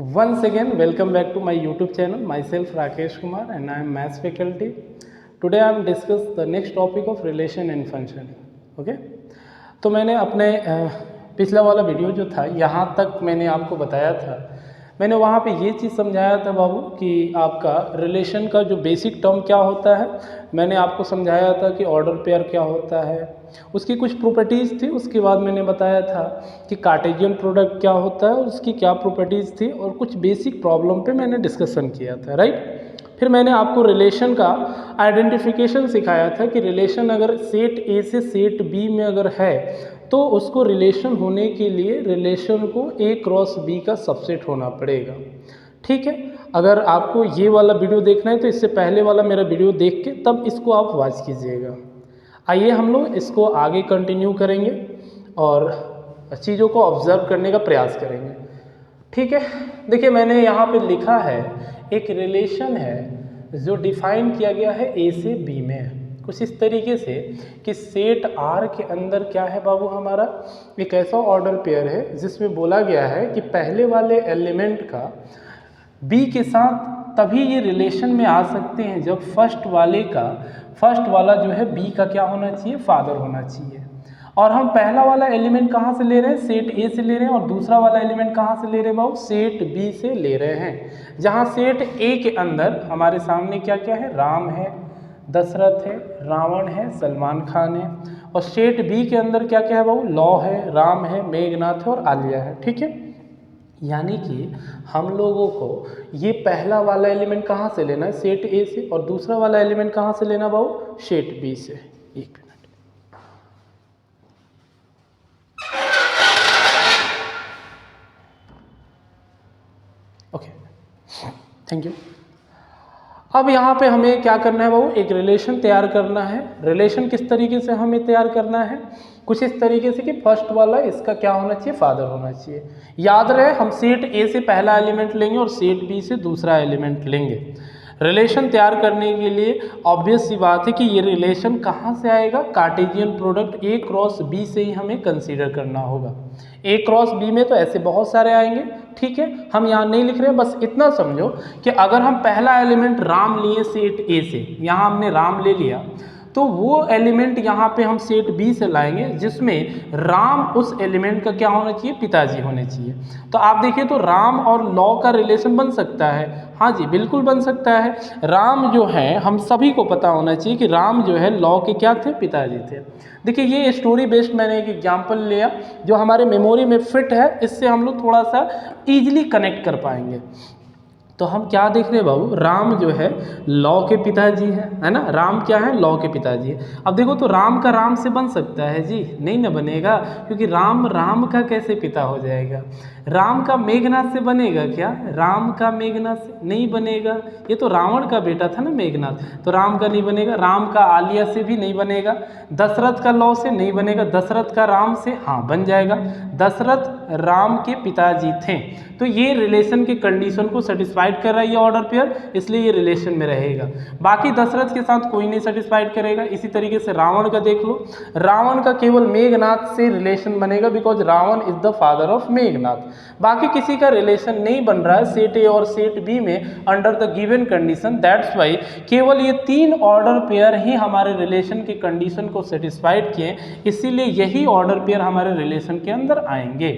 Once again, welcome back to my YouTube channel. Myself Rakesh Kumar, and I am Maths faculty. Today I am discuss the next topic of relation and function. Okay? तो मैंने अपने पिछला वाला video जो था यहाँ तक मैंने आपको बताया था, मैंने वहाँ पे ये चीज़ समझाया था बाबू कि आपका रिलेशन का जो बेसिक टर्म क्या होता है। मैंने आपको समझाया था कि ऑर्डर पेयर क्या होता है, उसकी कुछ प्रॉपर्टीज़ थी। उसके बाद मैंने बताया था कि कार्टेशियन प्रोडक्ट क्या होता है, उसकी क्या प्रॉपर्टीज़ थी, और कुछ बेसिक प्रॉब्लम पे मैंने डिस्कशन किया था, राइट। फिर मैंने आपको रिलेशन का आइडेंटिफिकेशन सिखाया था कि रिलेशन अगर सेट ए से सेट बी में अगर है तो उसको रिलेशन होने के लिए रिलेशन को ए क्रॉस बी का सबसेट होना पड़ेगा। ठीक है, अगर आपको ये वाला वीडियो देखना है तो इससे पहले वाला मेरा वीडियो देख के तब इसको आप वॉच कीजिएगा। आइए हम लोग इसको आगे कंटिन्यू करेंगे और चीज़ों को ऑब्जर्व करने का प्रयास करेंगे। ठीक है, देखिए मैंने यहाँ पे लिखा है एक रिलेशन है जो डिफाइन किया गया है ए से बी में कुछ इस तरीके से कि सेट आर के अंदर क्या है बाबू, हमारा एक ऐसा ऑर्डर पेयर है जिसमें बोला गया है कि पहले वाले एलिमेंट का बी के साथ तभी ये रिलेशन में आ सकते हैं जब फर्स्ट वाला जो है बी का क्या होना चाहिए, फादर होना चाहिए। और हम पहला वाला एलिमेंट कहाँ से ले रहे हैं, सेट ए से ले रहे हैं, और दूसरा वाला एलिमेंट कहाँ से ले रहे हैं बाबू, सेट बी से ले रहे हैं। जहाँ सेट ए के अंदर हमारे सामने क्या क्या है, राम है, दशरथ है, रावण है, सलमान खान है, और सेट बी के अंदर क्या क्या है बाबू, लौ है, राम है, मेघनाथ है और आलिया है। ठीक है, यानी कि हम लोगों को ये पहला वाला एलिमेंट कहाँ से लेना है, सेट ए से, और दूसरा वाला एलिमेंट कहाँ से लेना बाबू, सेट बी से। एक मिनट, ओके, थैंक यू। अब यहाँ पे हमें क्या करना है बाबू, एक रिलेशन तैयार करना है। रिलेशन किस तरीके से हमें तैयार करना है, कुछ इस तरीके से कि फर्स्ट वाला इसका क्या होना चाहिए, फादर होना चाहिए। याद रहे हम सेट ए से पहला एलिमेंट लेंगे और सेट बी से दूसरा एलिमेंट लेंगे। रिलेशन तैयार करने के लिए ऑब्वियस सी बात है कि ये रिलेशन कहाँ से आएगा, Cartesian product A cross B से ही हमें कंसीडर करना होगा। ए क्रॉस बी में तो ऐसे बहुत सारे आएंगे, ठीक है, हम यहाँ नहीं लिख रहे हैं, बस इतना समझो कि अगर हम पहला एलिमेंट राम लिए सेट ए से, यहाँ हमने राम ले लिया, तो वो एलिमेंट यहाँ पे हम सेट बी से लाएंगे जिसमें राम उस एलिमेंट का क्या होना चाहिए, पिताजी होने चाहिए। तो आप देखिए तो राम और लौ का रिलेशन बन सकता है, हाँ जी बिल्कुल बन सकता है। राम जो है हम सभी को पता होना चाहिए कि राम जो है लौ के क्या थे, पिताजी थे। देखिए ये स्टोरी बेस्ड मैंने एक एग्जाम्पल लिया जो हमारे मेमोरी में फिट है, इससे हम लोग थोड़ा सा ईजिली कनेक्ट कर पाएंगे। तो हम क्या देख रहे हैं बाबू, राम जो है लौ के पिताजी है ना, राम क्या है, लौ के पिताजी है। अब देखो तो राम का राम से बन सकता है जी, नहीं ना बनेगा, क्योंकि राम का कैसे पिता हो जाएगा। राम का मेघनाथ से बनेगा क्या, राम का मेघनाथ से नहीं बनेगा, ये तो रावण का बेटा था ना मेघनाथ, तो राम का नहीं बनेगा। राम का आलिया से भी नहीं बनेगा, दशरथ का लौ से नहीं बनेगा, दशरथ का राम से हाँ बन जाएगा, दशरथ राम के पिताजी थे। तो ये रिलेशन के कंडीशन को सेटिस्फाइड कर रहा है ये ऑर्डर पेयर, इसलिए ये रिलेशन में रहेगा। बाकी दशरथ के साथ कोई नहीं सेटिस्फाइड करेगा। इसी तरीके से रावण का देख लो, रावण का केवल मेघनाथ से रिलेशन बनेगा, because Ravan is the father of Meghnath. बाकी किसी का रिलेशन नहीं बन रहा है सेट ए और सेट बी में under the given condition. That's why केवल ये तीन ऑर्डर पेयर ही हमारे रिलेशन के कंडीशन को सेटिस्फाइड किए, इसीलिए यही ऑर्डर पेयर हमारे रिलेशन के अंदर आएंगे।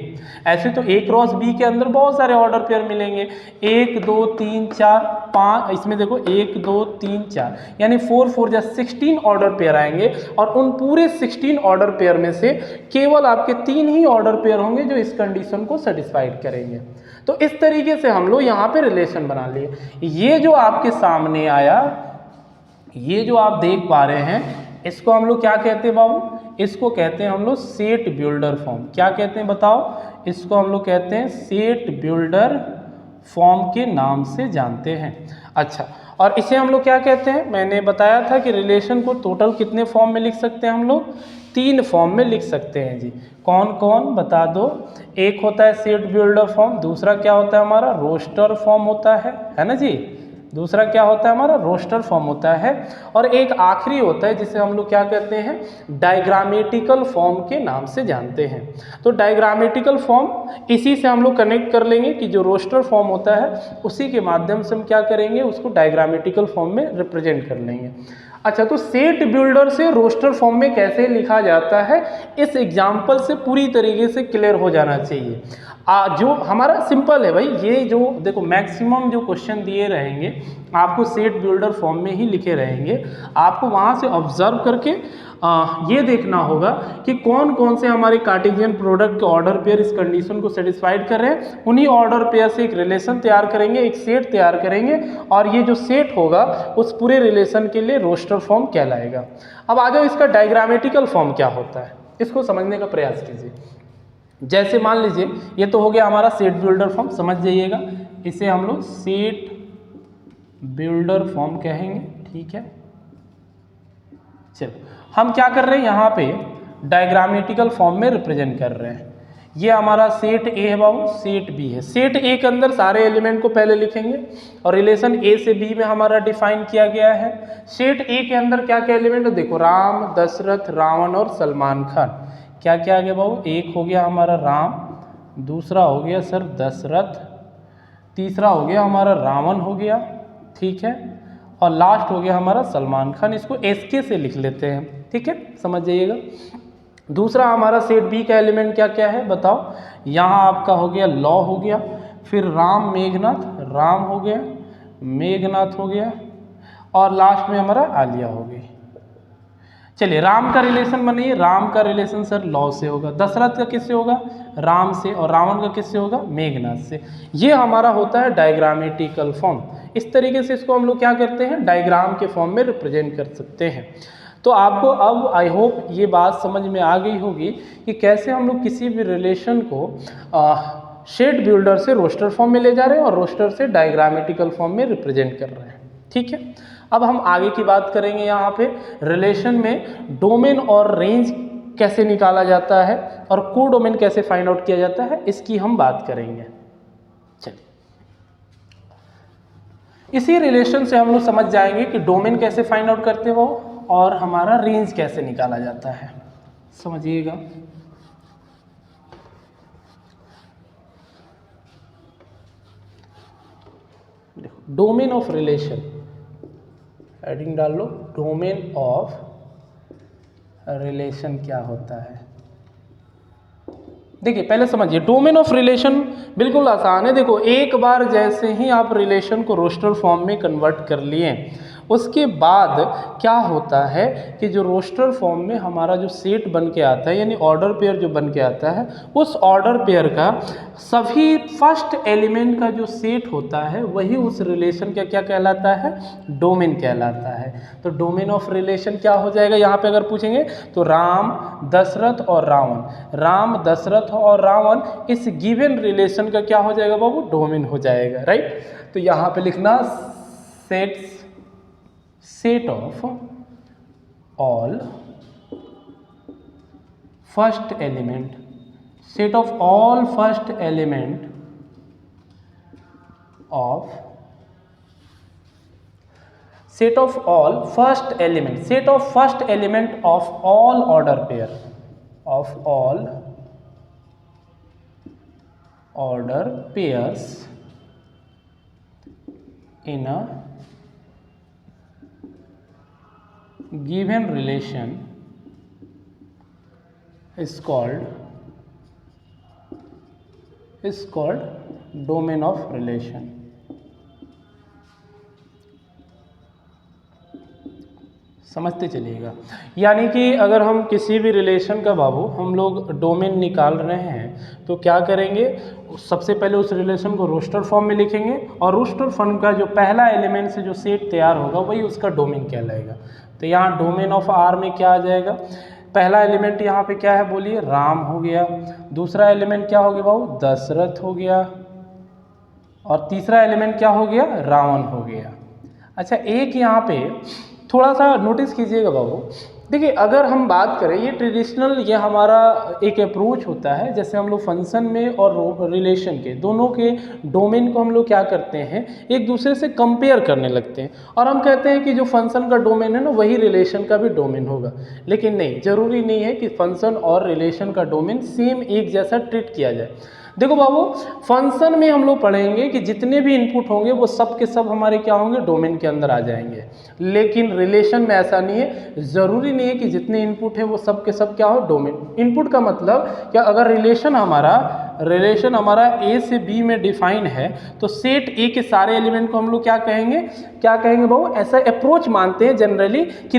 ऐसे तो ए क्रॉस बी के अंदर बहुत सारे ऑर्डर पेयर मिलेंगे, 1 2 3 4 5, इसमें देखो 1 2 3 4 यानी 4 4 जा 16 ऑर्डर पेयर आएंगे, और उन पूरे 16 ऑर्डर पेयर में से केवल आपके 3 ही ऑर्डर पेयर होंगे जो इस कंडीशन को सेटिस्फाइड करेंगे। तो इस तरीके से हम लोग यहाँ पे रिलेशन बना लिए। ये जो आपके सामने आया, ये जो आप देख पा रहे हैं, इसको हम लोग क्या कहते हैं बाबू, इसको कहते हैं हम लोग सेट बिल्डर फॉर्म। क्या कहते हैं बताओ, इसको हम लोग कहते हैं सेट बिल्डर फॉर्म के नाम से जानते हैं। अच्छा, और इसे हम लोग क्या कहते हैं, मैंने बताया था कि रिलेशन को टोटल कितने फॉर्म में लिख सकते हैं हम लोग, 3 फॉर्म में लिख सकते हैं जी। कौन कौन बता दो, एक होता है सेट बिल्डर फॉर्म, दूसरा क्या होता है हमारा रोस्टर फॉर्म होता है ना जी, दूसरा क्या होता है हमारा रोस्टर फॉर्म होता है, और एक आखिरी होता है जिसे हम लोग क्या कहते हैं डायग्रामेटिकल फॉर्म के नाम से जानते हैं। तो डायग्रामेटिकल फॉर्म इसी से हम लोग कनेक्ट कर लेंगे कि जो रोस्टर फॉर्म होता है उसी के माध्यम से हम क्या करेंगे उसको डायग्रामेटिकल फॉर्म में रिप्रेजेंट कर लेंगे। अच्छा, तो सेट बिल्डर से रोस्टर फॉर्म में कैसे लिखा जाता है इस एग्जाम्पल से पूरी तरीके से क्लियर हो जाना चाहिए। जो हमारा सिंपल है भाई, ये जो देखो मैक्सिमम जो क्वेश्चन दिए रहेंगे आपको सेट बिल्डर फॉर्म में ही लिखे रहेंगे। आपको वहाँ से ऑब्जर्व करके ये देखना होगा कि कौन कौन से हमारे कार्टेशियन प्रोडक्ट के ऑर्डर पेयर इस कंडीशन को सेटिस्फाइड कर रहे हैं। उन्हीं ऑर्डर पेयर से एक रिलेशन तैयार करेंगे, एक सेट तैयार करेंगे, और ये जो सेट होगा उस पूरे रिलेशन के लिए रोस्टर फॉर्म कहलाएगा। अब आ जाओ इसका डायग्रामेटिकल फॉर्म क्या होता है, इसको समझने का प्रयास कीजिए। जैसे मान लीजिए ये तो हो गया हमारा सेट बिल्डर फॉर्म, समझ जाइएगा, इसे हम लोग सेट बिल्डर फॉर्म कहेंगे, ठीक है। चलो हम क्या कर रहे हैं यहाँ पे डायग्रामेटिकल फॉर्म में रिप्रेजेंट कर रहे हैं। ये हमारा सेट ए है बाबू, सेट बी है। सेट ए के अंदर सारे एलिमेंट को पहले लिखेंगे और रिलेशन ए से बी में हमारा डिफाइन किया गया है। सेट ए के अंदर क्या क्या एलिमेंट है देखो, राम, दशरथ, रावण और सलमान खान। क्या क्या आ गया बाबू, एक हो गया हमारा राम, दूसरा हो गया सर दशरथ, तीसरा हो गया हमारा रावण हो गया, ठीक है, और लास्ट हो गया हमारा सलमान खान। इसको एसके से लिख लेते हैं, ठीक है, समझ जाइएगा। दूसरा हमारा सेट बी का एलिमेंट क्या क्या है बताओ, यहाँ आपका हो गया लॉ हो गया, फिर राम मेघनाथ, राम हो गया, मेघनाथ हो गया, और लास्ट में हमारा आलिया हो गई। चलिए राम का रिलेशन बनाइए, राम का रिलेशन सर लॉ से होगा, दशरथ का किससे होगा, राम से, और रावण का किससे होगा, मेघनाथ से। ये हमारा होता है डायग्रामेटिकल फॉर्म। इस तरीके से इसको हम लोग क्या करते हैं डायग्राम के फॉर्म में रिप्रेजेंट कर सकते हैं। तो आपको अब आई होप ये बात समझ में आ गई होगी कि कैसे हम लोग किसी भी रिलेशन को सेट बिल्डर से रोस्टर फॉर्म में ले जा रहे हैं और रोस्टर से डायग्रामेटिकल फॉर्म में रिप्रेजेंट कर रहे हैं, ठीक है। अब हम आगे की बात करेंगे, यहाँ पे रिलेशन में डोमेन और रेंज कैसे निकाला जाता है और कोडोमेन कैसे फाइंड आउट किया जाता है, इसकी हम बात करेंगे। चलिए इसी रिलेशन से हम लोग समझ जाएंगे कि डोमेन कैसे फाइंड आउट करते हो और हमारा रेंज कैसे निकाला जाता है, समझिएगा। देखो डोमेन ऑफ रिलेशन, हेडिंग डाल लो, डोमेन ऑफ रिलेशन क्या होता है। देखिए पहले समझिए, डोमेन ऑफ रिलेशन बिल्कुल आसान है। देखो एक बार जैसे ही आप रिलेशन को रोस्टर फॉर्म में कन्वर्ट कर लिए, उसके बाद क्या होता है कि जो रोस्टर फॉर्म में हमारा जो सेट बन के आता है, यानी ऑर्डर पेयर जो बन के आता है, उस ऑर्डर पेयर का सभी फर्स्ट एलिमेंट का जो सेट होता है वही उस रिलेशन का क्या कहलाता है, डोमेन कहलाता है। तो डोमेन ऑफ रिलेशन क्या हो जाएगा, यहाँ पे अगर पूछेंगे तो राम, दशरथ और रावण, राम, दशरथ और रावण इस गिवन रिलेशन का क्या हो जाएगा बाबू, डोमेन हो जाएगा, राइट। तो यहाँ पे लिखना set of all first element, set of all first element of set of all first element, set of first element of all order pair, of all order pairs in a given relation is called domain of relation। समझते चलिएगा। यानी कि अगर हम किसी भी relation का बाबू हम लोग डोमेन निकाल रहे हैं तो क्या करेंगे, सबसे पहले उस रिलेशन को रोस्टर फॉर्म में लिखेंगे और रोस्टर फॉर्म का जो पहला एलिमेंट से जो सेट तैयार होगा वही उसका डोमेन कहलाएगा। तो यहाँ डोमेन ऑफ आर में क्या आ जाएगा, पहला एलिमेंट यहाँ पे क्या है बोलिए, राम हो गया, दूसरा एलिमेंट क्या हो गया बाबू, दशरथ हो गया, और तीसरा एलिमेंट क्या हो गया, रावण हो गया। अच्छा एक यहाँ पे थोड़ा सा नोटिस कीजिएगा बाबू, देखिए अगर हम बात करें, ये ट्रेडिशनल, ये हमारा एक अप्रोच होता है, जैसे हम लोग फंक्शन में और रिलेशन के दोनों के डोमेन को हम लोग क्या करते हैं, एक दूसरे से कंपेयर करने लगते हैं और हम कहते हैं कि जो फंक्शन का डोमेन है ना वही रिलेशन का भी डोमेन होगा। लेकिन नहीं, ज़रूरी नहीं है कि फंक्शन और रिलेशन का डोमेन सेम एक जैसा ट्रीट किया जाए। देखो बाबू, फंक्शन में हम लोग पढ़ेंगे कि जितने भी इनपुट होंगे वो सब के सब हमारे क्या होंगे, डोमेन के अंदर आ जाएंगे। लेकिन रिलेशन में ऐसा नहीं है, ज़रूरी नहीं है कि जितने इनपुट है वो सब के सब क्या हो, डोमेन। इनपुट का मतलब क्या, अगर रिलेशन हमारा ए से बी में डिफाइन है तो सेट ए के सारे एलिमेंट को हम लोग क्या कहेंगे बाबू, ऐसा अप्रोच मानते हैं जनरली कि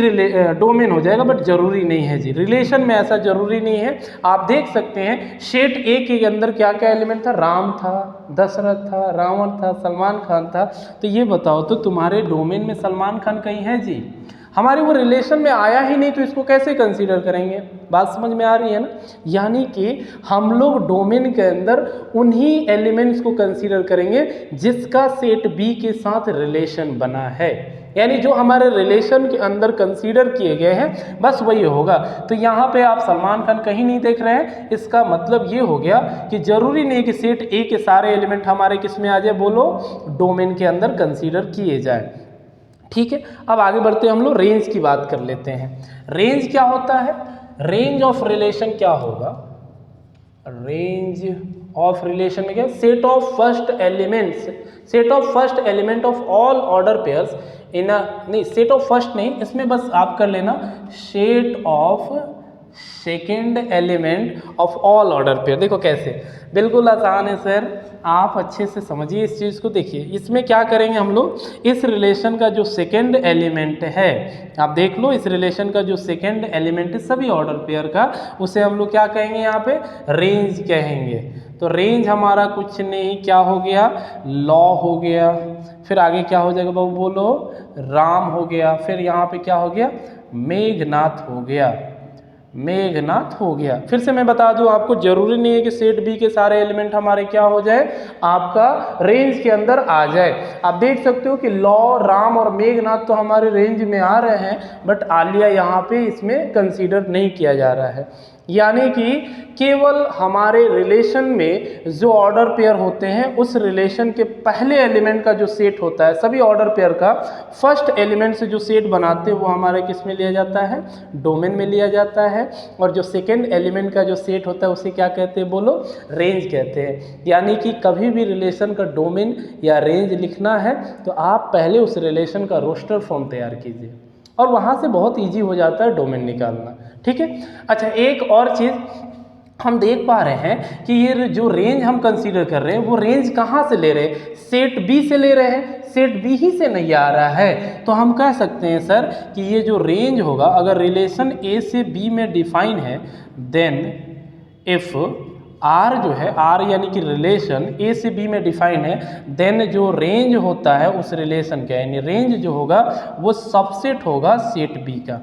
डोमेन हो जाएगा, बट ज़रूरी नहीं है जी। रिलेशन में ऐसा ज़रूरी नहीं है। आप देख सकते हैं सेट ए के अंदर क्या क्या एलिमेंट था, राम था, दशरथ था, रावण था, सलमान खान था। तो ये बताओ तो तुम्हारे डोमेन में सलमान खान कहीं है जी? हमारे वो रिलेशन में आया ही नहीं तो इसको कैसे कंसीडर करेंगे? बात समझ में आ रही है ना? यानी कि हम लोग डोमेन के अंदर उन्हीं एलिमेंट्स को कंसीडर करेंगे जिसका सेट बी के साथ रिलेशन बना है, यानी जो हमारे रिलेशन के अंदर कंसीडर किए गए हैं बस वही होगा। तो यहाँ पे आप सलमान खान कहीं नहीं देख रहे हैं, इसका मतलब ये हो गया कि जरूरी नहीं कि सेट ए के सारे एलिमेंट हमारे किस में आ जाए, बोलो, डोमेन के अंदर कंसीडर किए जाए। ठीक है, अब आगे बढ़ते हम लोग रेंज की बात कर लेते हैं। रेंज क्या होता है? रेंज ऑफ रिलेशन क्या होगा? रेंज ऑफ रिलेशन में क्या, set of first element of all order pairs in a, नहीं सेट ऑफ फर्स्ट नहीं, इसमें बस आप कर लेना set of second element of all order pair. देखो कैसे, बिल्कुल आसान है सर, आप अच्छे से समझिए इस चीज़ को। देखिए इसमें क्या करेंगे हम लोग, इस रिलेशन का जो सेकेंड एलिमेंट है, आप देख लो, इस रिलेशन का जो सेकेंड एलिमेंट है सभी ऑर्डर पेयर का, उसे हम लोग क्या कहेंगे, यहाँ पे रेंज कहेंगे। तो रेंज हमारा कुछ नहीं, क्या हो गया, लॉ हो गया। फिर आगे क्या हो जाएगा बाबू, बोलो, राम हो गया। फिर यहाँ पे क्या हो गया, मेघनाथ हो गया, मेघनाथ हो गया। फिर से मैं बता दूं आपको, जरूरी नहीं है कि सेट बी के सारे एलिमेंट हमारे क्या हो जाए, आपका रेंज के अंदर आ जाए। आप देख सकते हो कि लॉ, राम और मेघनाथ तो हमारे रेंज में आ रहे हैं, बट आलिया यहाँ पे इसमें कंसीडर नहीं किया जा रहा है। यानी कि केवल हमारे रिलेशन में जो ऑर्डर पेयर होते हैं उस रिलेशन के पहले एलिमेंट का जो सेट होता है, सभी ऑर्डर पेयर का फर्स्ट एलिमेंट से जो सेट बनाते हैं वो हमारे किस में लिया जाता है, डोमेन में लिया जाता है। और जो सेकेंड एलिमेंट का जो सेट होता है उसे क्या कहते हैं, बोलो, रेंज कहते हैं। यानी कि कभी भी रिलेशन का डोमेन या रेंज लिखना है तो आप पहले उस रिलेशन का रोस्टर फॉर्म तैयार कीजिए और वहाँ से बहुत ईजी हो जाता है डोमेन निकालना। ठीक है, अच्छा एक और चीज़ हम देख पा रहे हैं कि ये जो रेंज हम कंसीडर कर रहे हैं वो रेंज कहाँ से ले रहे हैं, सेट बी से ले रहे हैं, सेट बी ही से नहीं आ रहा है। तो हम कह सकते हैं सर कि ये जो रेंज होगा, अगर रिलेशन ए से बी में डिफाइन है, देन इफ आर जो है, आर यानी कि रिलेशन ए से बी में डिफाइन है, देन जो रेंज होता है उस रिलेशन का, यानी रेंज जो होगा वो सबसेट होगा सेट बी का।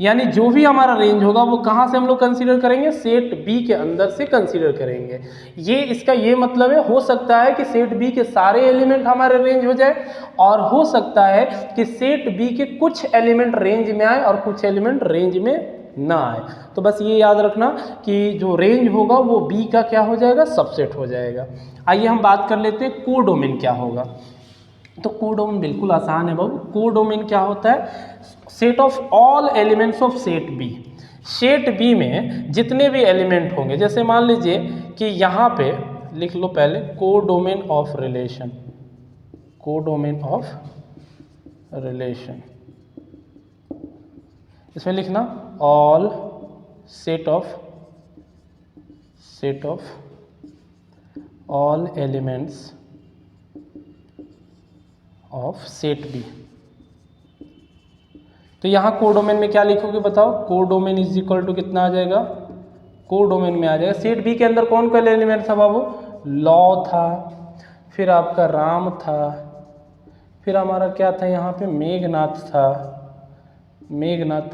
यानी जो भी हमारा रेंज होगा वो कहाँ से हम लोग कंसीडर करेंगे, सेट बी के अंदर से कंसीडर करेंगे। ये इसका ये मतलब है, हो सकता है कि सेट बी के सारे एलिमेंट हमारे रेंज हो जाए, और हो सकता है कि सेट बी के कुछ एलिमेंट रेंज में आए और कुछ एलिमेंट रेंज में ना आए। तो बस ये याद रखना कि जो रेंज होगा वो बी का क्या हो जाएगा, सबसेट हो जाएगा। आइए हम बात कर लेते हैं कोडोमेन क्या होगा। तो कोडोमेन बिल्कुल आसान है बाबू। कोडोमेन क्या होता है, set of all elements of set B. Set B में जितने भी एलिमेंट होंगे, जैसे मान लीजिए कि यहाँ पे लिख लो पहले codomain of relation, codomain of relation, इसमें लिखना all set of all elements of set B. तो यहाँ कोडोमेन में क्या लिखोगे बताओ, कोडोमेन इज इक्वल टू कितना आ जाएगा, कोडोमेन में आ जाएगा, सेट बी के अंदर कौन कौन एलिमेंट था बाबू, लॉ था, फिर आपका राम था, फिर हमारा क्या था यहाँ पे मेघनाथ था,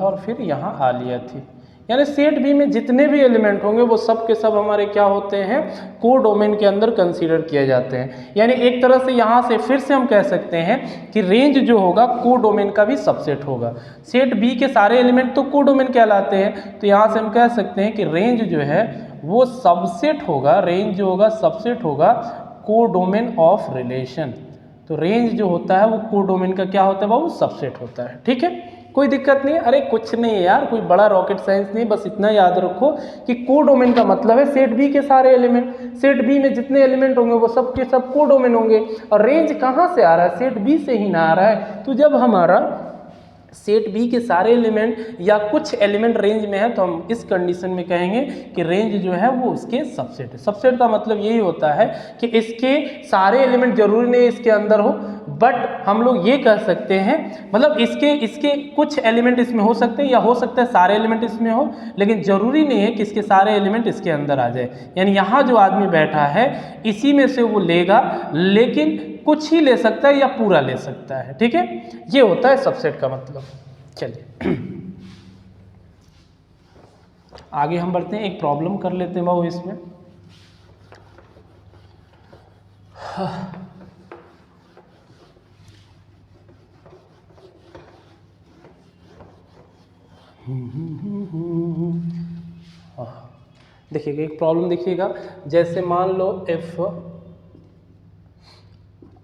और फिर यहाँ आलिया थी। यानी सेट बी में जितने भी एलिमेंट होंगे वो सब के सब हमारे क्या होते हैं, कोडोमेन के अंदर कंसीडर किए जाते हैं। यानी एक तरह से यहाँ से फिर से हम कह सकते हैं कि रेंज जो होगा कोडोमेन का भी सबसेट होगा। सेट बी के सारे एलिमेंट तो कोडोमेन कहलाते हैं, तो यहाँ से हम कह सकते हैं कि रेंज जो है वो सबसेट होगा, रेंज जो होगा सबसेट होगा कोडोमेन ऑफ रिलेशन। तो रेंज जो होता है वो कोडोमेन का क्या होता है बाबू, सबसेट होता है। ठीक है, कोई दिक्कत नहीं है। अरे कुछ नहीं है यार, कोई बड़ा रॉकेट साइंस नहीं, बस इतना याद रखो कि कोडोमेन का मतलब है सेट बी के सारे एलिमेंट। सेट बी में जितने एलिमेंट होंगे वो सब के सब कोडोमेन होंगे। और रेंज कहाँ से आ रहा है, सेट बी से ही ना आ रहा है। तो जब हमारा सेट बी के सारे एलिमेंट या कुछ एलिमेंट रेंज में है तो हम इस कंडीशन में कहेंगे कि रेंज जो है वो उसके सबसेट है। सबसेट का मतलब यही होता है कि इसके सारे एलिमेंट जरूरी नहीं इसके अंदर हो, बट हम लोग ये कह सकते हैं मतलब इसके कुछ एलिमेंट इसमें हो सकते हैं या हो सकता है सारे एलिमेंट इसमें हो, लेकिन जरूरी नहीं है कि इसके सारे एलिमेंट इसके अंदर आ जाए। यानी यहाँ जो आदमी बैठा है इसी में से वो लेगा, लेकिन कुछ ही ले सकता है या पूरा ले सकता है। ठीक है, ये होता है सबसेट का मतलब। चलिए आगे हम बढ़ते हैं, एक प्रॉब्लम कर लेते हैं बाबू इसमें। देखिएगा एक प्रॉब्लम, देखिएगा जैसे मान लो एफ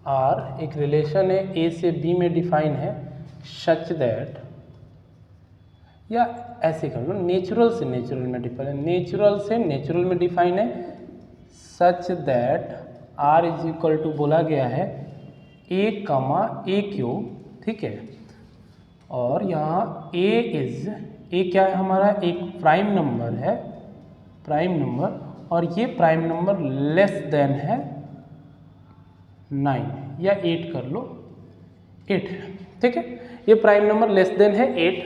आर एक रिलेशन है ए से बी में डिफाइन है सच दैट, या ऐसे कर लो नेचुरल से नेचुरल में डिफाइन है, नेचुरल से नेचुरल में डिफाइन है such that R is equal to बोला गया है ए कमा ए क्यू। ठीक है, और यहाँ ए इज, ए क्या है हमारा, एक प्राइम नंबर है, प्राइम नंबर, और ये प्राइम नंबर लेस देन है 9 या 8 कर लो, 8 है। ठीक है, ये प्राइम नंबर लेस देन है 8,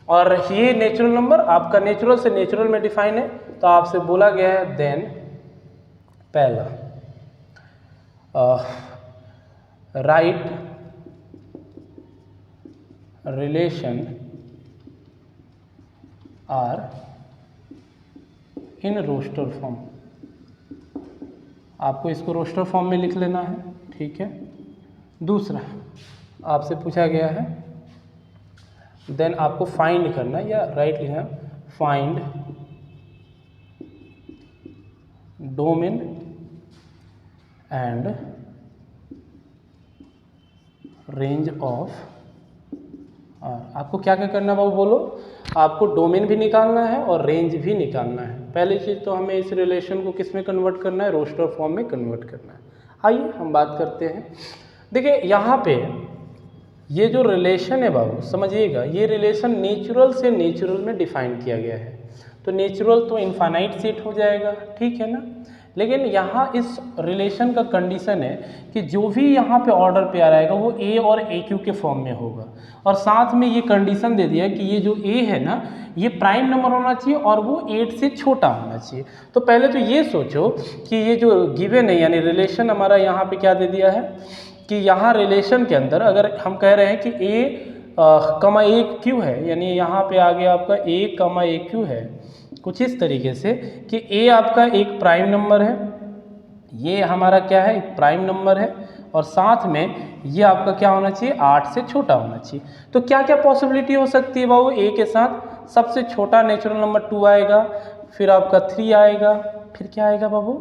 और ये नेचुरल नंबर आपका नेचुरल से नेचुरल में डिफाइन है। तो आपसे बोला गया है देन पहला write relation R in roster form. आपको इसको रोस्टर फॉर्म में लिख लेना है। ठीक है, दूसरा आपसे पूछा गया है देन आपको फाइंड करना है, या राइट लिखना है find domain and range of R. आपको क्या क्या करना है बाबू बोलो, आपको डोमेन भी निकालना है और रेंज भी निकालना है। पहली चीज़ तो हमें इस रिलेशन को किस में कन्वर्ट करना है, रोस्टर फॉर्म में कन्वर्ट करना है। आइए हम बात करते हैं। देखिए यहाँ पे ये जो रिलेशन है बाबू समझिएगा, ये रिलेशन नेचुरल से नेचुरल में डिफाइन किया गया है। तो नेचुरल तो इनफाइनाइट सेट हो जाएगा, ठीक है ना। लेकिन यहाँ इस रिलेशन का कंडीशन है कि जो भी यहाँ पे ऑर्डर पेयर आएगा वो ए और ए क्यू के फॉर्म में होगा, और साथ में ये कंडीशन दे दिया कि ये जो ए है ना ये प्राइम नंबर होना चाहिए और वो 8 से छोटा होना चाहिए। तो पहले तो ये सोचो कि ये जो गिवन है यानी रिलेशन हमारा यहाँ पे क्या दे दिया है कि यहाँ रिलेशन के अंदर अगर हम कह रहे हैं कि ए कमा ए क्यू है, यानी यहाँ पे आ गया आपका ए कमा ए क्यू है, कुछ इस तरीके से कि ए आपका एक प्राइम नंबर है, ये हमारा क्या है एक प्राइम नंबर है, और साथ में ये आपका क्या होना चाहिए 8 से छोटा होना चाहिए। तो क्या क्या पॉसिबिलिटी हो सकती है बाबू ए के साथ, सबसे छोटा नेचुरल नंबर 2 आएगा, फिर आपका 3 आएगा, फिर क्या आएगा बाबू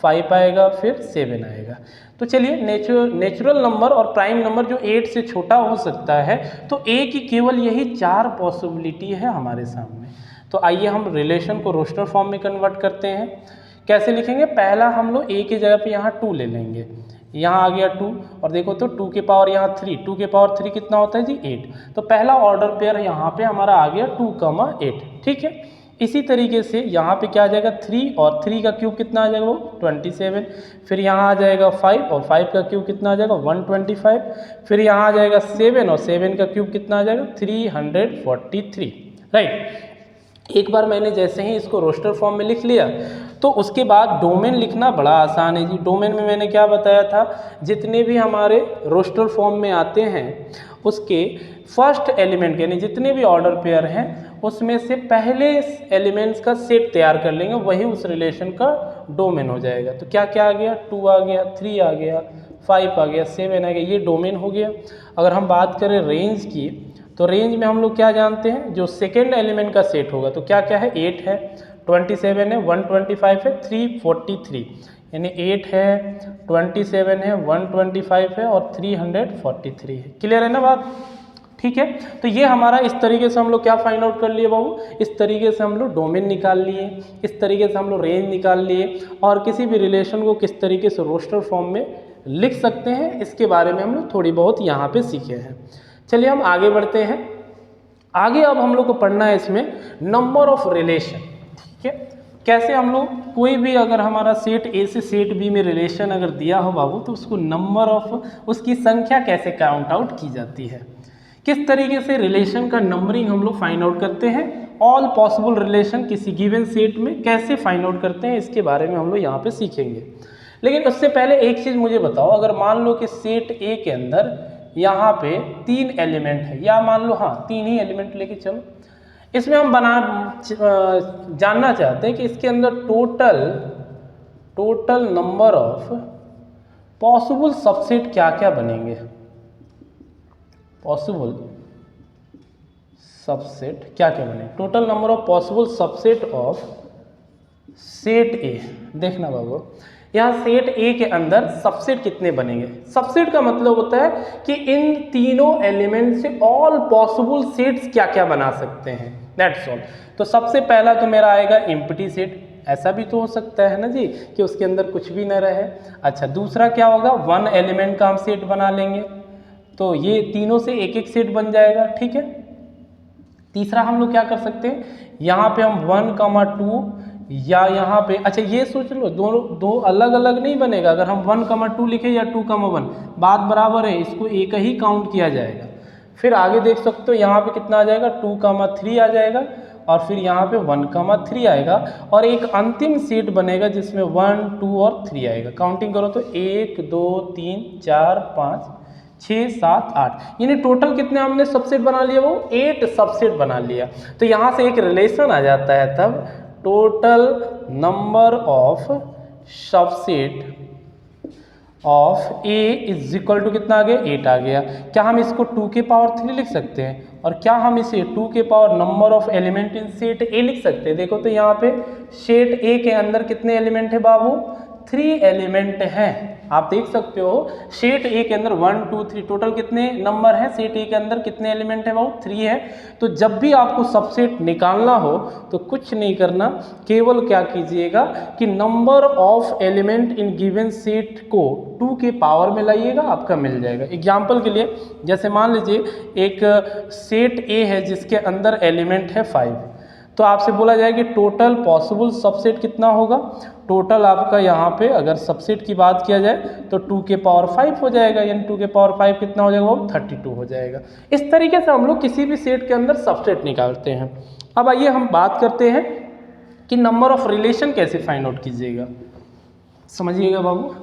5 आएगा, फिर 7 आएगा। तो चलिए नेचुरल नंबर और प्राइम नंबर जो 8 से छोटा हो सकता है, तो ए की केवल यही 4 पॉसिबिलिटी है हमारे सामने। तो आइए हम रिलेशन को रोस्टर फॉर्म में कन्वर्ट करते हैं। कैसे लिखेंगे, पहला हम लोग ए की जगह पे यहाँ 2 ले लेंगे, यहाँ आ गया 2, और देखो तो 2 के पावर यहाँ 3, 2 के पावर 3 कितना होता है जी 8। तो पहला ऑर्डर पेयर यहाँ पे हमारा आ गया 2, 8, ठीक है। इसी तरीके से यहाँ पे क्या आ जाएगा 3, और 3 का क्यूब कितना आ जाएगा वो 27, फिर यहाँ आ जाएगा 5, और 5 का क्यूब कितना आ जाएगा 125, फिर यहाँ आ जाएगा 7, और 7 का क्यूब कितना आ जाएगा 343, राइट। एक बार मैंने जैसे ही इसको रोस्टर फॉर्म में लिख लिया तो उसके बाद डोमेन लिखना बड़ा आसान है जी। डोमेन में मैंने क्या बताया था, जितने भी हमारे रोस्टर फॉर्म में आते हैं उसके फर्स्ट एलिमेंट यानी जितने भी ऑर्डर पेयर हैं उसमें से पहले एलिमेंट्स का सेट तैयार कर लेंगे, वही उस रिलेशन का डोमेन हो जाएगा। तो क्या क्या आ गया, 2 आ गया, 3 आ गया, 5 आ गया, 7 आ गया, ये डोमेन हो गया। अगर हम बात करें रेंज की, तो रेंज में हम लोग क्या जानते हैं, जो सेकेंड एलिमेंट का सेट होगा, तो क्या क्या है, 8 है, 27 है, 125 है, 343, यानी 8 है, 27 है, 125 है और 343 है। क्लियर है ना बात? ठीक है। तो ये हमारा इस तरीके से हम लोग क्या फाइंड आउट कर लिए बाबू, इस तरीके से हम लोग डोमेन निकाल लिए, इस तरीके से हम लोग रेंज निकाल लिए, और किसी भी रिलेशन को किस तरीके से रोस्टर फॉर्म में लिख सकते हैं, इसके बारे में हम लोग थोड़ी बहुत यहाँ पे सीखे हैं। चलिए हम आगे बढ़ते हैं। आगे अब हम लोग को पढ़ना है इसमें नंबर ऑफ रिलेशन। ठीक है, कैसे हम लोग कोई भी अगर हमारा सेट ए से सेट बी में रिलेशन अगर दिया हो बाबू, तो उसको नंबर ऑफ, उसकी संख्या कैसे काउंट आउट की जाती है, किस तरीके से रिलेशन का नंबरिंग हम लोग फाइंड आउट करते हैं, ऑल पॉसिबल रिलेशन किसी गिवन सेट में कैसे फाइंड आउट करते हैं, इसके बारे में हम लोग यहाँ पे सीखेंगे। लेकिन उससे पहले एक चीज़ मुझे बताओ, अगर मान लो कि सेट ए के अंदर यहाँ पे 3 एलिमेंट है, या मान लो हाँ 3 ही एलिमेंट लेके चलो, इसमें हम जानना चाहते हैं कि इसके अंदर total number of possible subset क्या क्या बनेंगे, पॉसिबल सबसेट क्या क्या बने, total number of possible subset of set ए। देखना बाबू, यहाँ सेट ए के अंदर सबसेट कितने बनेंगे। सबसेट का मतलब होता है कि इन तीनों एलिमेंट से ऑल पॉसिबल सेट्स क्या क्या बना सकते हैं, दैट्स ऑल। तो सबसे पहला तो मेरा आएगा एम्प्टी सेट, ऐसा भी तो हो सकता है ना जी कि उसके अंदर कुछ भी ना रहे। अच्छा, दूसरा क्या होगा, 1 एलिमेंट का हम सेट बना लेंगे, तो ये तीनों से एक एक सेट बन जाएगा। ठीक है, तीसरा हम लोग क्या कर सकते हैं, यहाँ पे हम 1, 2 या यहाँ पे, अच्छा ये सोच लो दो अलग अलग नहीं बनेगा। अगर हम 1, 2 लिखे या 2, 1 बात बराबर है, इसको एक ही काउंट किया जाएगा। फिर आगे देख सकते हो यहाँ पे कितना आ जाएगा, 2, 3 आ जाएगा, और फिर यहाँ पे 1, 3 आएगा, और एक अंतिम सेट बनेगा जिसमें 1, 2 और 3 आएगा। काउंटिंग करो तो 1, 2, 3, 4, 5, 6, 7, 8, यानी टोटल कितने हमने सबसेट बना लिया, वो 8 सबसेट बना लिया। तो यहाँ से एक रिलेशन आ जाता है, तब total number of subset of A is equal to कितना आ गया, 8 आ गया। क्या हम इसको 2 के पावर 3 लिख सकते हैं, और क्या हम इसे 2 के power number of element in set ए लिख सकते हैं। देखो तो यहाँ पे सेट ए के अंदर कितने एलिमेंट है बाबू, 3 एलिमेंट हैं। आप देख सकते हो सेट ए के अंदर 1, 2, 3 टोटल कितने नंबर है, सेट ए के अंदर कितने एलिमेंट है बाबू, 3 है। तो जब भी आपको सबसेट निकालना हो तो कुछ नहीं करना, केवल क्या कीजिएगा कि number of element in given set को 2 के पावर में लाइएगा, आपका मिल जाएगा। एग्जाम्पल के लिए जैसे मान लीजिए एक सेट ए है जिसके अंदर एलिमेंट है 5, तो आपसे बोला जाए कि टोटल पॉसिबल सबसेट कितना होगा। टोटल आपका यहाँ पे अगर सबसेट की बात किया जाए तो 2 के पावर 5 हो जाएगा, यानी 2 के पावर 5 कितना हो जाएगा, वो 32 हो जाएगा। इस तरीके से हम लोग किसी भी सेट के अंदर सबसेट निकालते हैं। अब आइए हम बात करते हैं कि नंबर ऑफ रिलेशन कैसे फाइंड आउट कीजिएगा। समझिएगा बाबू,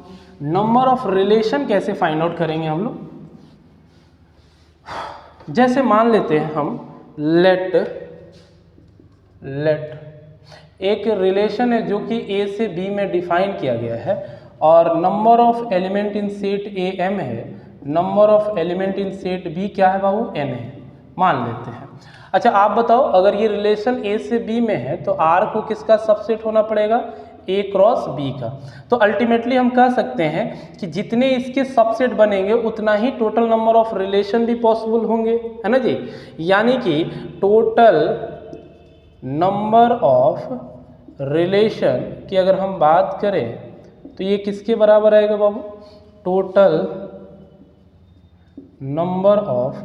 नंबर ऑफ रिलेशन कैसे फाइंड आउट करेंगे हम लोग। जैसे मान लेते हैं हम लेट एक रिलेशन है जो कि ए से बी में डिफाइन किया गया है, और number of element in set A m है, number of element in set B क्या है बाबू, n है, मान लेते हैं। अच्छा आप बताओ, अगर ये रिलेशन ए से बी में है तो r को किसका सबसेट होना पड़ेगा, a क्रॉस b का। तो अल्टीमेटली हम कह सकते हैं कि जितने इसके सबसेट बनेंगे उतना ही टोटल नंबर ऑफ रिलेशन भी पॉसिबल होंगे, है ना जी। यानी कि टोटल नंबर ऑफ रिलेशन की अगर हम बात करें तो ये किसके बराबर आएगा बाबू, total number of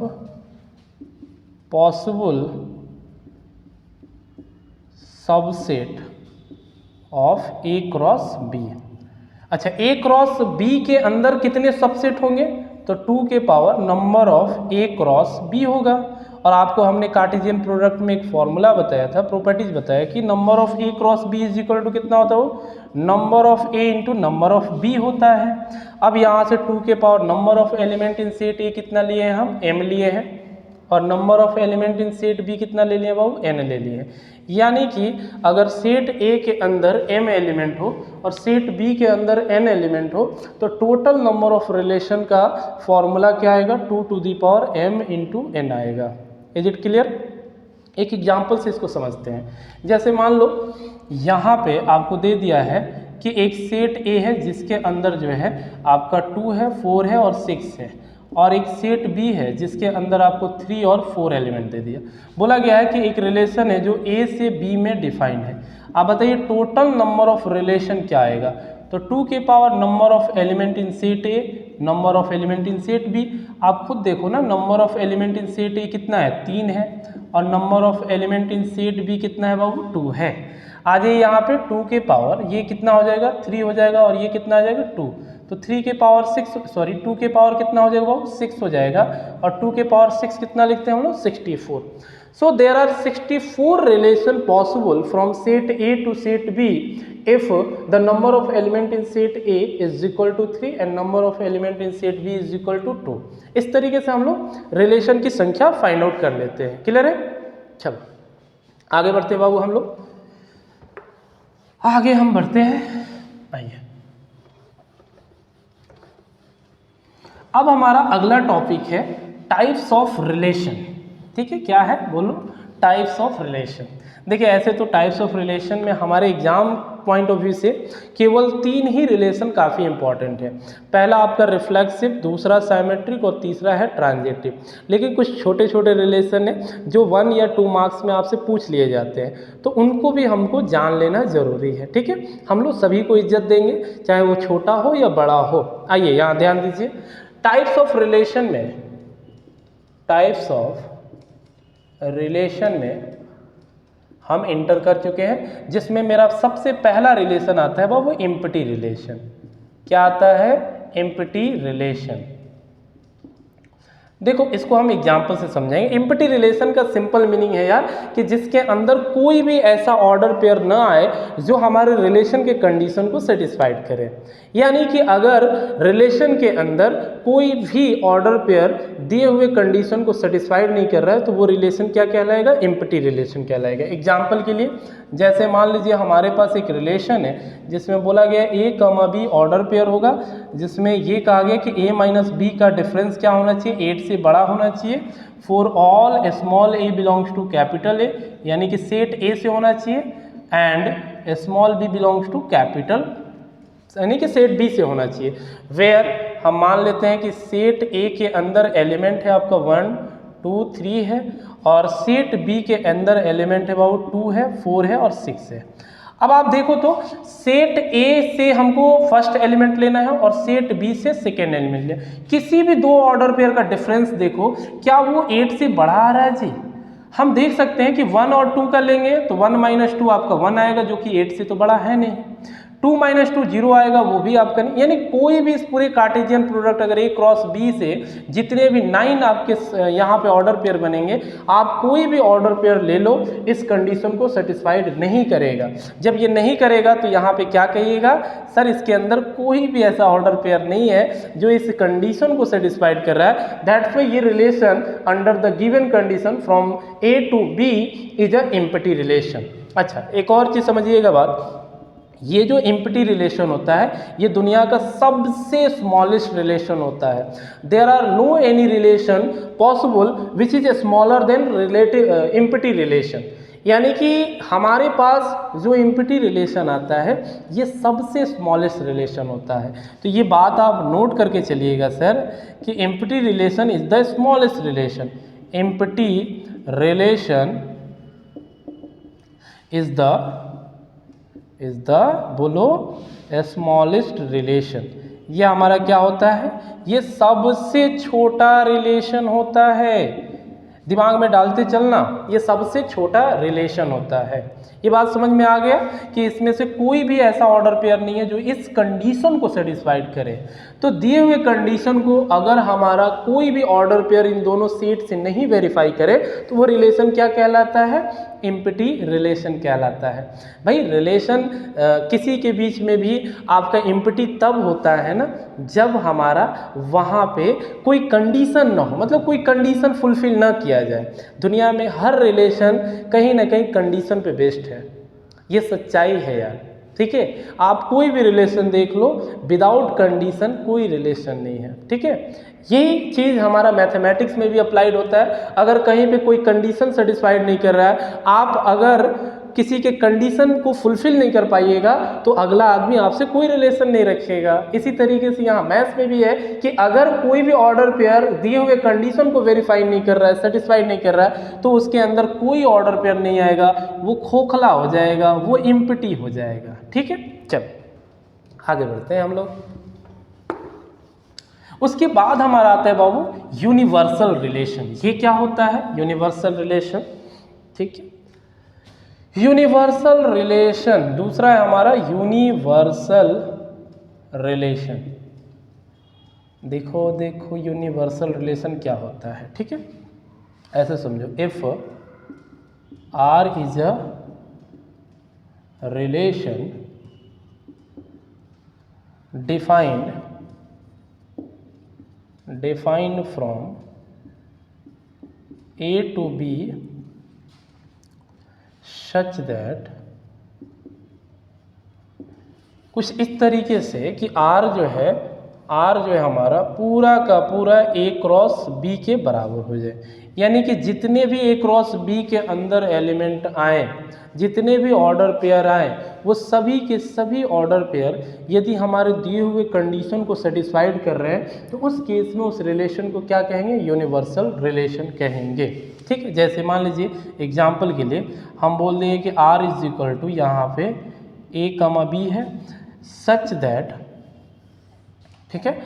possible subset of A cross B. अच्छा, ए क्रॉस बी के अंदर कितने सबसेट होंगे, तो 2 के power number of A cross B होगा। और आपको हमने कार्टेशियन प्रोडक्ट में एक फॉर्मूला बताया था, प्रॉपर्टीज बताया कि number of A cross B is equal to कितना होता है, वो number of A into number of B होता है। अब यहाँ से 2 के power number of element in set A कितना लिए हैं हम, m लिए हैं, और number of element in set B कितना ले लिए बाबू, n ले लिए। यानी कि अगर सेट ए के अंदर m एलिमेंट हो और सेट बी के अंदर n एलिमेंट हो तो टोटल नंबर ऑफ रिलेशन का फॉर्मूला क्या आएगा, 2 to the power m into n आएगा। Is it clear? एक एग्जाम्पल से इसको समझते हैं। जैसे मान लो यहाँ पे आपको दे दिया है कि एक सेट ए है जिसके अंदर जो है आपका 2 है, 4 है और 6 है, और एक सेट बी है जिसके अंदर आपको 3 और 4 एलिमेंट दे दिया। बोला गया है कि एक रिलेशन है जो ए से बी में डिफाइंड है। आप बताइए टोटल नंबर ऑफ रिलेशन क्या आएगा। तो 2 के power number of element in set A, number of element in set B. आप खुद देखो ना, number of element in set A कितना है, 3 है, और number of element in set B कितना है बाबू, 2 है। आ जाइए यहाँ पे 2 के पावर ये कितना हो जाएगा, 3 हो जाएगा, और ये कितना आ जाएगा, 2। तो 3 के पावर 2 के पावर कितना हो जाएगा बाबू, 6 हो जाएगा, और 2 के पावर 6 कितना लिखते हैं हम लोग, 64। So there are 64 relation possible from set A to set B if the number of element in set A is equal to 3 and number of element in set B is equal to 2। इस तरीके से हम लोग relation की संख्या find out कर लेते हैं। क्लियर है? चलो आगे बढ़ते हैं बाबू, हम लोग आगे हम बढ़ते हैं। आइए अब हमारा अगला टॉपिक है टाइप्स ऑफ रिलेशन। ठीक है, क्या है बोलो, टाइप्स ऑफ रिलेशन। देखिए ऐसे तो टाइप्स ऑफ रिलेशन में हमारे एग्जाम पॉइंट ऑफ व्यू से केवल 3 ही रिलेशन काफ़ी इंपॉर्टेंट है। पहला आपका रिफ्लेक्सिव, दूसरा साइमेट्रिक और तीसरा है ट्रांजिटिव। लेकिन कुछ छोटे छोटे रिलेशन हैं जो 1 या 2 मार्क्स में आपसे पूछ लिए जाते हैं, तो उनको भी हमको जान लेना ज़रूरी है। ठीक है, हम लोग सभी को इज्जत देंगे, चाहे वो छोटा हो या बड़ा हो। आइए यहाँ ध्यान दीजिए, टाइप्स ऑफ रिलेशन में, टाइप्स ऑफ रिलेशन में हम इंटर कर चुके हैं, जिसमें मेरा सबसे पहला रिलेशन आता है वो एम्प्टी रिलेशन। क्या आता है, एम्प्टी रिलेशन। देखो इसको हम एग्जाम्पल से समझाएंगे। एम्प्टी रिलेशन का सिंपल मीनिंग है यार कि जिसके अंदर कोई भी ऐसा ऑर्डर पेयर ना आए जो हमारे रिलेशन के कंडीशन को सेटिस्फाइड करे। यानी कि अगर रिलेशन के अंदर कोई भी ऑर्डर पेयर दिए हुए कंडीशन को सेटिस्फाइड नहीं कर रहा है तो वो रिलेशन क्या कहलाएगा, एम्प्टी रिलेशन कहलाएगा। एग्जाम्पल के लिए जैसे मान लीजिए हमारे पास एक रिलेशन है जिसमें बोला गया ए कमा बी ऑर्डर पेयर होगा, जिसमें ये कहा गया कि ए माइनस बी का डिफरेंस क्या होना चाहिए, 8 से बड़ा होना चाहिए। For all small A belongs to capital A, यानी कि सेट ए से होना चाहिए, and small B belongs to capital, यानी कि सेट बी से होना चाहिए। वेयर हम मान लेते हैं कि सेट ए के अंदर एलिमेंट है आपका 1 2 3 है, और सेट बी के अंदर एलिमेंट है बाबू 2 है, 4 है और 6 है। अब आप देखो तो सेट ए से हमको फर्स्ट एलिमेंट लेना है और सेट बी से सेकेंड एलिमेंट लेना है। किसी भी 2 ऑर्डर पेयर का डिफरेंस देखो, क्या वो 8 से बड़ा आ रहा है जी? हम देख सकते हैं कि 1 और 2 का लेंगे तो 1 - 2 आपका 1 आएगा, जो कि 8 से तो बड़ा है नहीं। 2 - 2 0 आएगा, वो भी आपका नहीं। यानी कोई भी इस पूरे कार्टेशियन प्रोडक्ट अगर ए क्रॉस बी से जितने भी 9 आपके यहाँ पे ऑर्डर पेयर बनेंगे, आप कोई भी ऑर्डर पेयर ले लो, इस कंडीशन को सेटिस्फाइड नहीं करेगा। जब ये नहीं करेगा तो यहाँ पे क्या कहिएगा, सर इसके अंदर कोई भी ऐसा ऑर्डर पेयर नहीं है जो इस कंडीशन को सेटिस्फाइड कर रहा है। दैट्स व्हाई ये relation under the given condition from A to B is a empty relation. अच्छा एक और चीज़ समझिएगा बात, ये जो एम्प्टी रिलेशन होता है ये दुनिया का सबसे स्मॉलेस्ट रिलेशन होता है। There are no any relation possible which is smaller than relative empty relation. यानी कि हमारे पास जो एम्प्टी रिलेशन आता है ये सबसे स्मॉलेस्ट रिलेशन होता है। तो ये बात आप नोट करके चलिएगा सर कि empty relation is the smallest relation. Empty relation is the बोलो स्मॉलेस्ट रिलेशन। ये हमारा क्या होता है, ये सबसे छोटा रिलेशन होता है। दिमाग में डालते चलना, ये सबसे छोटा रिलेशन होता है। ये बात समझ में आ गया कि इसमें से कोई भी ऐसा ऑर्डर पेयर नहीं है जो इस कंडीशन को सेटिस्फाइड करे। तो दिए हुए कंडीशन को अगर हमारा कोई भी ऑर्डर पेयर इन दोनों सेट से नहीं वेरीफाई करे तो वो रिलेशन क्या कहलाता है, एम्प्टी रिलेशन कहलाता है। भाई रिलेशन किसी के बीच में भी आपका एम्प्टी तब होता है ना जब हमारा वहाँ पे कोई कंडीशन ना हो, मतलब कोई कंडीशन फुलफिल ना किया जाए। दुनिया में हर रिलेशन कहीं ना कहीं कंडीशन पे बेस्ड है, ये सच्चाई है यार, ठीक है। आप कोई भी रिलेशन देख लो, विदाउट कंडीशन कोई रिलेशन नहीं है, ठीक है। यही चीज़ हमारा मैथमेटिक्स में भी अप्लाइड होता है। अगर कहीं पे कोई कंडीशन सेटिस्फाइड नहीं कर रहा है, आप अगर किसी के कंडीशन को फुलफिल नहीं कर पाइएगा तो अगला आदमी आपसे कोई रिलेशन नहीं रखेगा। इसी तरीके से यहाँ मैथ्स में भी है कि अगर कोई भी ऑर्डर पेयर दिए हुए कंडीशन को वेरीफाई नहीं कर रहा है, सेटिस्फाइड नहीं कर रहा है, तो उसके अंदर कोई ऑर्डर पेयर नहीं आएगा, वो खोखला हो जाएगा, वो एम्प्टी हो जाएगा, ठीक है। चलो आगे बढ़ते हैं हम लोग। उसके बाद हमारा आता है बाबू यूनिवर्सल रिलेशन। ये क्या होता है यूनिवर्सल रिलेशन, ठीक है। यूनिवर्सल रिलेशन दूसरा है हमारा यूनिवर्सल रिलेशन। देखो देखो यूनिवर्सल रिलेशन क्या होता है, ठीक है। ऐसे समझो, if R is a relation defined from A to B such that, कुछ इस तरीके से कि R जो है हमारा पूरा का पूरा A क्रॉस B के बराबर हो जाए। यानी कि जितने भी A क्रॉस B के अंदर एलिमेंट आए, जितने भी ऑर्डर पेयर आए, वो सभी के सभी ऑर्डर पेयर यदि हमारे दिए हुए कंडीशन को सेटिस्फाइड कर रहे हैं तो उस केस में उस रिलेशन को क्या कहेंगे, यूनिवर्सल रिलेशन कहेंगे, ठीक है। जैसे मान लीजिए एग्जांपल के लिए हम बोल देंगे कि R इज इक्वल टू यहाँ पे A कमा B है, सच दैट, ठीक है,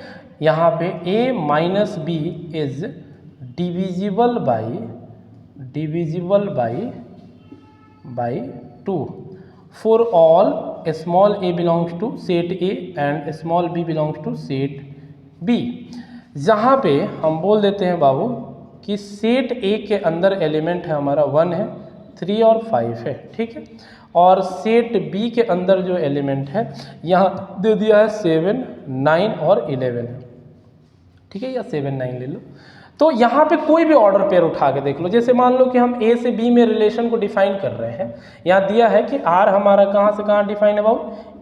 यहाँ पे A minus B is divisible by 2 for all small a belongs to set A and small b belongs to set B। जहाँ पे हम बोल देते हैं बाबू कि सेट A के अंदर एलिमेंट है हमारा 1 है, 3 और 5 है, ठीक है। और सेट B के अंदर जो एलिमेंट है यहाँ दे दिया है 7, 9 और 11 है, ठीक है, या 7, 9 ले लो। तो यहाँ पे कोई भी ऑर्डर पेयर उठा के देख लो। जैसे मान लो कि हम A से B में रिलेशन को डिफाइन कर रहे हैं, यहाँ दिया है कि R हमारा कहाँ से कहाँ डिफाइन है बाबू,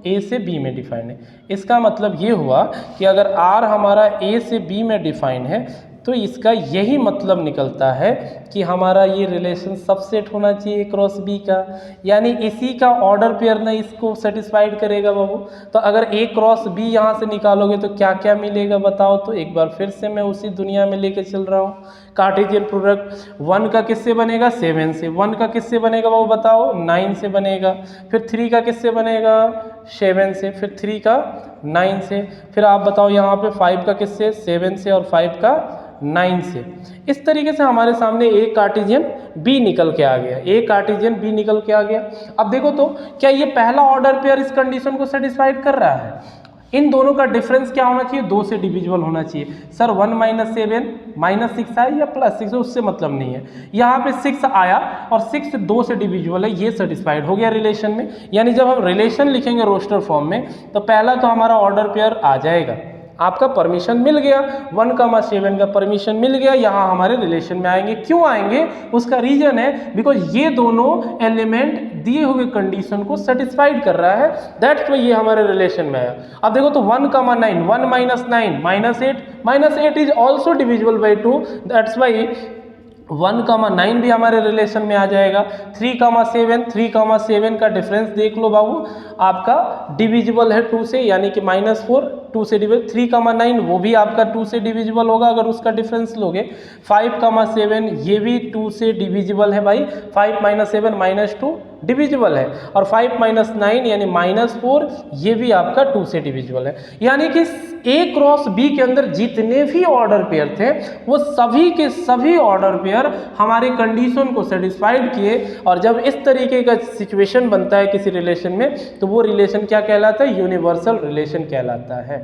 A से B में डिफाइन है। इसका मतलब ये हुआ कि अगर R हमारा A से B में डिफाइन है तो इसका यही मतलब निकलता है कि हमारा ये रिलेशन सबसेट होना चाहिए क्रॉस बी का, यानी इसी का ऑर्डर पेयर ना इसको सेटिस्फाइड करेगा बाबू। तो अगर ए क्रॉस बी यहाँ से निकालोगे तो क्या क्या मिलेगा बताओ। तो एक बार फिर से मैं उसी दुनिया में लेके चल रहा हूँ। कार्टेशियन प्रोडक्ट 1 का किससे बनेगा, 7 से। 1 का किससे बनेगा बाबू बताओ, 9 से बनेगा। फिर 3 का किससे बनेगा, 7 से। फिर 3 का 9 से। फिर आप बताओ यहाँ पे 5 का किससे, 7 से, और 5 का 9 से। इस तरीके से हमारे सामने एक कार्टेशियन बी निकल के आ गया, एक कार्टेशियन बी निकल के आ गया। अब देखो तो क्या ये पहला ऑर्डर पेयर इस कंडीशन को सेटिस्फाइड कर रहा है। इन दोनों का डिफरेंस क्या होना चाहिए, 2 से डिविजिबल होना चाहिए। सर 1 - 7 -6 आया या +6, उससे मतलब नहीं है। यहाँ पे 6 आया और 6 2 से डिविजिबल है, ये सेटिस्फाइड हो गया रिलेशन में। यानी जब हम रिलेशन लिखेंगे रोस्टर फॉर्म में तो पहला तो हमारा ऑर्डर पेयर आ जाएगा, आपका परमिशन मिल गया, 1, 7 का परमिशन मिल गया, यहाँ हमारे रिलेशन में आएंगे। क्यों आएंगे, उसका रीजन है बिकॉज ये दोनों एलिमेंट दिए हुए कंडीशन को सेटिस्फाइड कर रहा है, दैट्स वाई ये हमारे रिलेशन में आया। अब देखो तो 1, 9, 1 - 9 -8 is also divisible by 2, that's why 1, 9 भी हमारे रिलेशन में आ जाएगा। 3, 7 का डिफरेंस देख लो बाबू, आपका डिविजिबल है 2 से, यानी कि -4 2 से डिविजिबल। 3, 9 वो भी आपका 2 से डिविजिबल होगा अगर उसका डिफरेंस लोगे। 5, 7 ये भी 2 से डिविजिबल है भाई, 5 - 7 -2 डिविजिबल है, और 5 - 9 यानी -4 ये भी आपका 2 से डिविजिबल है। यानी कि A क्रॉस B के अंदर जितने भी ऑर्डर पेयर थे वो सभी के सभी ऑर्डर पेयर हमारे कंडीशन को सेटिस्फाइड किए। और जब इस तरीके का सिचुएशन बनता है किसी रिलेशन में तो वो रिलेशन क्या कहलाता है, यूनिवर्सल रिलेशन कहलाता है।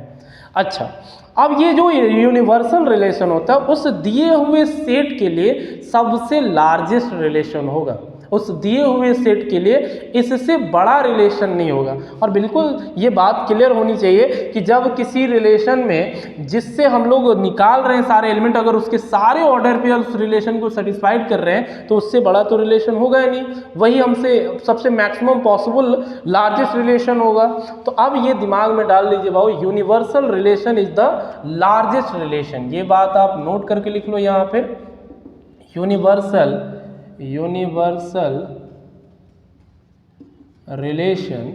अच्छा, अब ये जो यूनिवर्सल रिलेशन होता है उस दिए हुए सेट के लिए सबसे लार्जेस्ट रिलेशन होगा। उस दिए हुए सेट के लिए इससे बड़ा रिलेशन नहीं होगा। और बिल्कुल ये बात क्लियर होनी चाहिए कि जब किसी रिलेशन में जिससे हम लोग निकाल रहे हैं सारे एलिमेंट, अगर उसके सारे ऑर्डर पे उस रिलेशन को सेटिस्फाइड कर रहे हैं तो उससे बड़ा तो रिलेशन होगा ही नहीं, वही हमसे सबसे मैक्सिमम पॉसिबल लार्जेस्ट रिलेशन होगा। तो अब ये दिमाग में डाल लीजिए भाई, universal relation is the largest relation. ये बात आप नोट करके लिख लो यहाँ पे, universal relation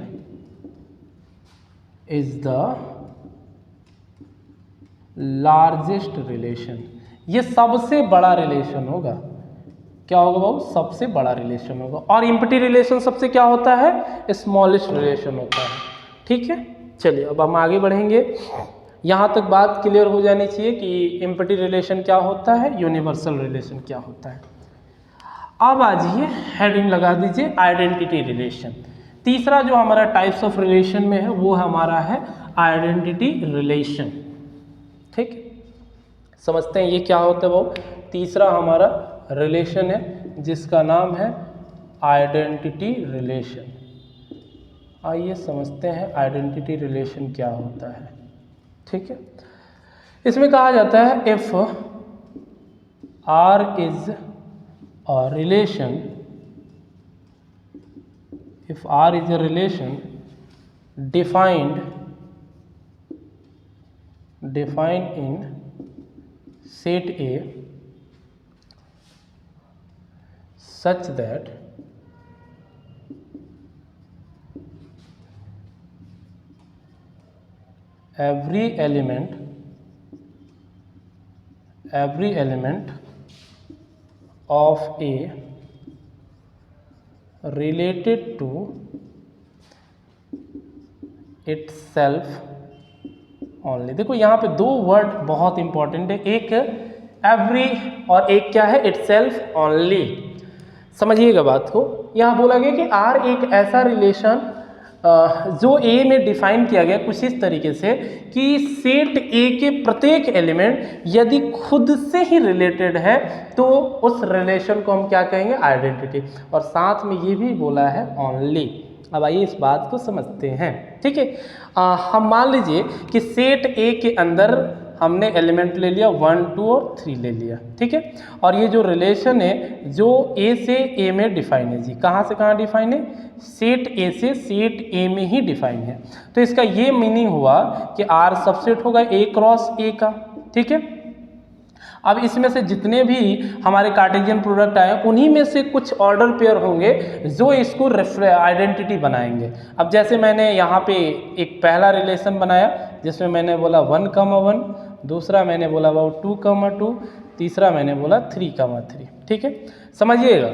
is the largest relation. ये सबसे बड़ा रिलेशन होगा। क्या होगा बाबू? सबसे बड़ा रिलेशन होगा। और एम्प्टी रिलेशन सबसे क्या होता है? स्मॉलेस्ट रिलेशन होता है। ठीक है, चलिए अब हम आगे बढ़ेंगे। यहाँ तक बात क्लियर हो जानी चाहिए कि एम्प्टी रिलेशन क्या होता है, यूनिवर्सल रिलेशन क्या होता है। अब आ जाइए, हेडिंग लगा दीजिए आइडेंटिटी रिलेशन। तीसरा जो हमारा टाइप्स ऑफ रिलेशन में है वो हमारा है आइडेंटिटी रिलेशन। ठीक, समझते हैं ये क्या होता है वो। तीसरा हमारा रिलेशन है जिसका नाम है आइडेंटिटी रिलेशन। आइए समझते हैं आइडेंटिटी रिलेशन क्या होता है। ठीक है, इसमें कहा जाता है if R is a relation, if R is a relation defined in set A such that every element of A related to itself only। देखो यहाँ पे दो वर्ड बहुत इंपॉर्टेंट है, एक एवरी और एक क्या है, itself only। समझिएगा बात को। यहाँ बोला गया कि R एक ऐसा रिलेशन जो A में डिफाइन किया गया कुछ इस तरीके से कि सेट A के प्रत्येक एलिमेंट यदि खुद से ही रिलेटेड है तो उस रिलेशन को हम क्या कहेंगे, आइडेंटिटी। और साथ में ये भी बोला है ओनली। अब आइए इस बात को समझते हैं। ठीक है, हम मान लीजिए कि सेट A के अंदर हमने एलिमेंट ले लिया 1, 2 और 3 ले लिया। ठीक है, और ये जो रिलेशन है जो A से A में डिफाइन है जी, कहाँ से कहाँ डिफाइन है, सेट A से सेट A में ही डिफाइन है। तो इसका ये मीनिंग हुआ कि R सबसेट होगा A क्रॉस A का। ठीक है, अब इसमें से जितने भी हमारे कार्टेशियन प्रोडक्ट आए उन्हीं में से कुछ ऑर्डर पेयर होंगे जो इसको आइडेंटिटी बनाएंगे। अब जैसे मैंने यहाँ पे एक पहला रिलेशन बनाया जिसमें मैंने बोला 1,1, दूसरा मैंने बोला 2,2, तीसरा मैंने बोला 3,3। ठीक है, समझिएगा।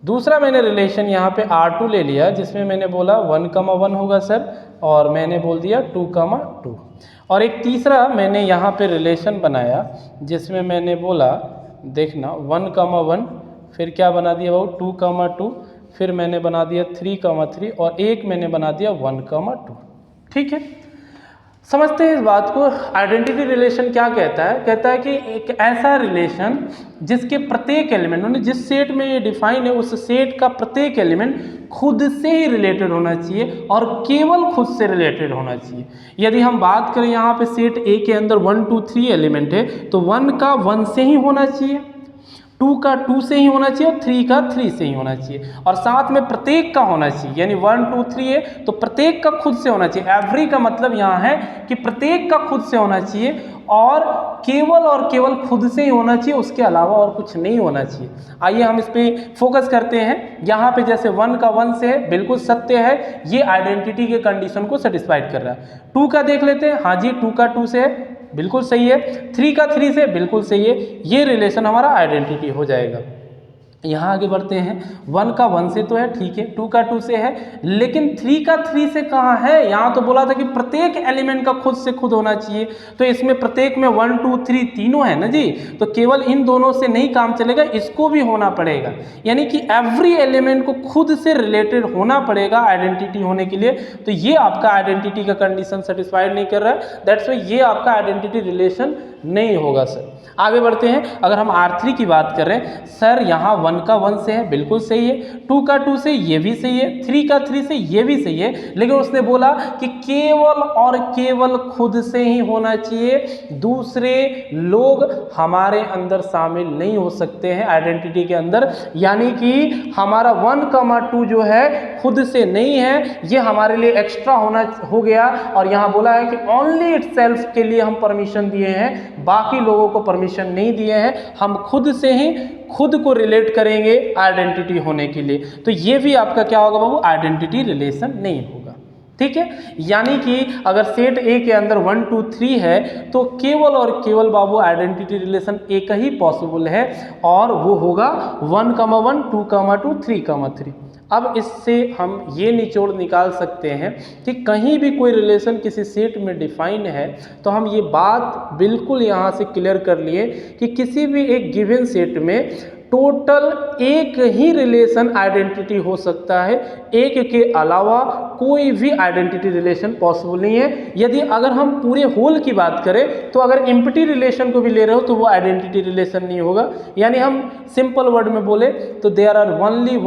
दूसरा मैंने रिलेशन यहाँ पे R2 ले लिया जिसमें मैंने बोला 1,1 होगा सर, और मैंने बोल दिया 2,2। और एक तीसरा मैंने यहाँ पे रिलेशन बनाया जिसमें मैंने बोला, देखना 1,1, फिर क्या बना दिया वो 2,2, फिर मैंने बना दिया 3,3 और एक मैंने बना दिया 1,2। ठीक है, समझते हैं इस बात को। आइडेंटिटी रिलेशन क्या कहता है? कहता है कि एक ऐसा रिलेशन जिसके प्रत्येक एलिमेंट, जिस सेट में ये डिफाइन है उस सेट का प्रत्येक एलिमेंट खुद से ही रिलेटेड होना चाहिए और केवल खुद से रिलेटेड होना चाहिए। यदि हम बात करें यहाँ पे सेट ए के अंदर 1, 2, 3 एलिमेंट है तो 1 का 1 से ही होना चाहिए, 2 का 2 से ही होना चाहिए और 3 का 3 से ही होना चाहिए, और साथ में प्रत्येक का होना चाहिए। यानी 1, 2, 3 है तो प्रत्येक का खुद से होना चाहिए। एवरी का मतलब यहाँ है कि प्रत्येक का खुद से होना चाहिए और केवल खुद से ही होना चाहिए, उसके अलावा और कुछ नहीं होना चाहिए। आइए हम इस पर फोकस करते हैं। यहाँ पे जैसे 1 का 1 से है, बिल्कुल सत्य है, ये आइडेंटिटी के कंडीशन को सेटिस्फाइड कर रहा है। 2 का देख लेते हैं, हाँ जी 2 का 2 से है, बिल्कुल सही है। 3 का 3 से, बिल्कुल सही है। ये रिलेशन हमारा आइडेंटिटी हो जाएगा। यहाँ आगे बढ़ते हैं। 1 का 1 से तो है, ठीक है। 2 का 2 से है, लेकिन 3 का 3 से कहाँ है? यहाँ तो बोला था कि प्रत्येक एलिमेंट का खुद से खुद होना चाहिए, तो इसमें प्रत्येक में 1, 2, 3 तीनों है ना जी, तो केवल इन दोनों से नहीं काम चलेगा, इसको भी होना पड़ेगा। यानी कि एवरी एलिमेंट को खुद से रिलेटेड होना पड़ेगा आइडेंटिटी होने के लिए। तो ये आपका आइडेंटिटी का कंडीशन सेटिस्फाइड नहीं कर रहा है, दैट्स वाई ये आपका आइडेंटिटी रिलेशन नहीं होगा सर। आगे बढ़ते हैं, अगर हम R3 की बात कर रहे हैं, सर यहाँ 1 का 1 से है, बिल्कुल सही है, 2 का 2 से ये भी सही है, 3 का 3 से ये भी सही है, लेकिन उसने बोला कि केवल और केवल खुद से ही होना चाहिए, दूसरे लोग हमारे अंदर शामिल नहीं हो सकते हैं आइडेंटिटी के अंदर। यानी कि हमारा 1,2 जो है खुद से नहीं है, ये हमारे लिए एक्स्ट्रा होना हो गया, और यहाँ बोला है कि ओनली इटसेल्फ के लिए हम परमिशन दिए हैं, बाकी लोगों को परमिशन नहीं दिए हैं, हम खुद से ही खुद को रिलेट करेंगे आइडेंटिटी होने के लिए। तो ये भी आपका क्या होगा बाबू, आइडेंटिटी रिलेशन नहीं होगा। ठीक है, यानी कि अगर सेट ए के अंदर 1 2 3 है तो केवल और केवल बाबू आइडेंटिटी रिलेशन एक ही पॉसिबल है, और वो होगा 1, 1, 2, 2, 3, 3। अब इससे हम ये निचोड़ निकाल सकते हैं कि कहीं भी कोई रिलेशन किसी सेट में डिफाइन है तो हम ये बात बिल्कुल यहाँ से क्लियर कर लिए कि किसी भी एक गिवन सेट में टोटल एक ही रिलेशन आइडेंटिटी हो सकता है, एक के अलावा कोई भी आइडेंटिटी रिलेशन पॉसिबल नहीं है। यदि अगर हम पूरे होल की बात करें तो अगर एम्प्टी रिलेशन को भी ले रहे हो तो वो आइडेंटिटी रिलेशन नहीं होगा। यानी हम सिंपल वर्ड में बोले तो there are only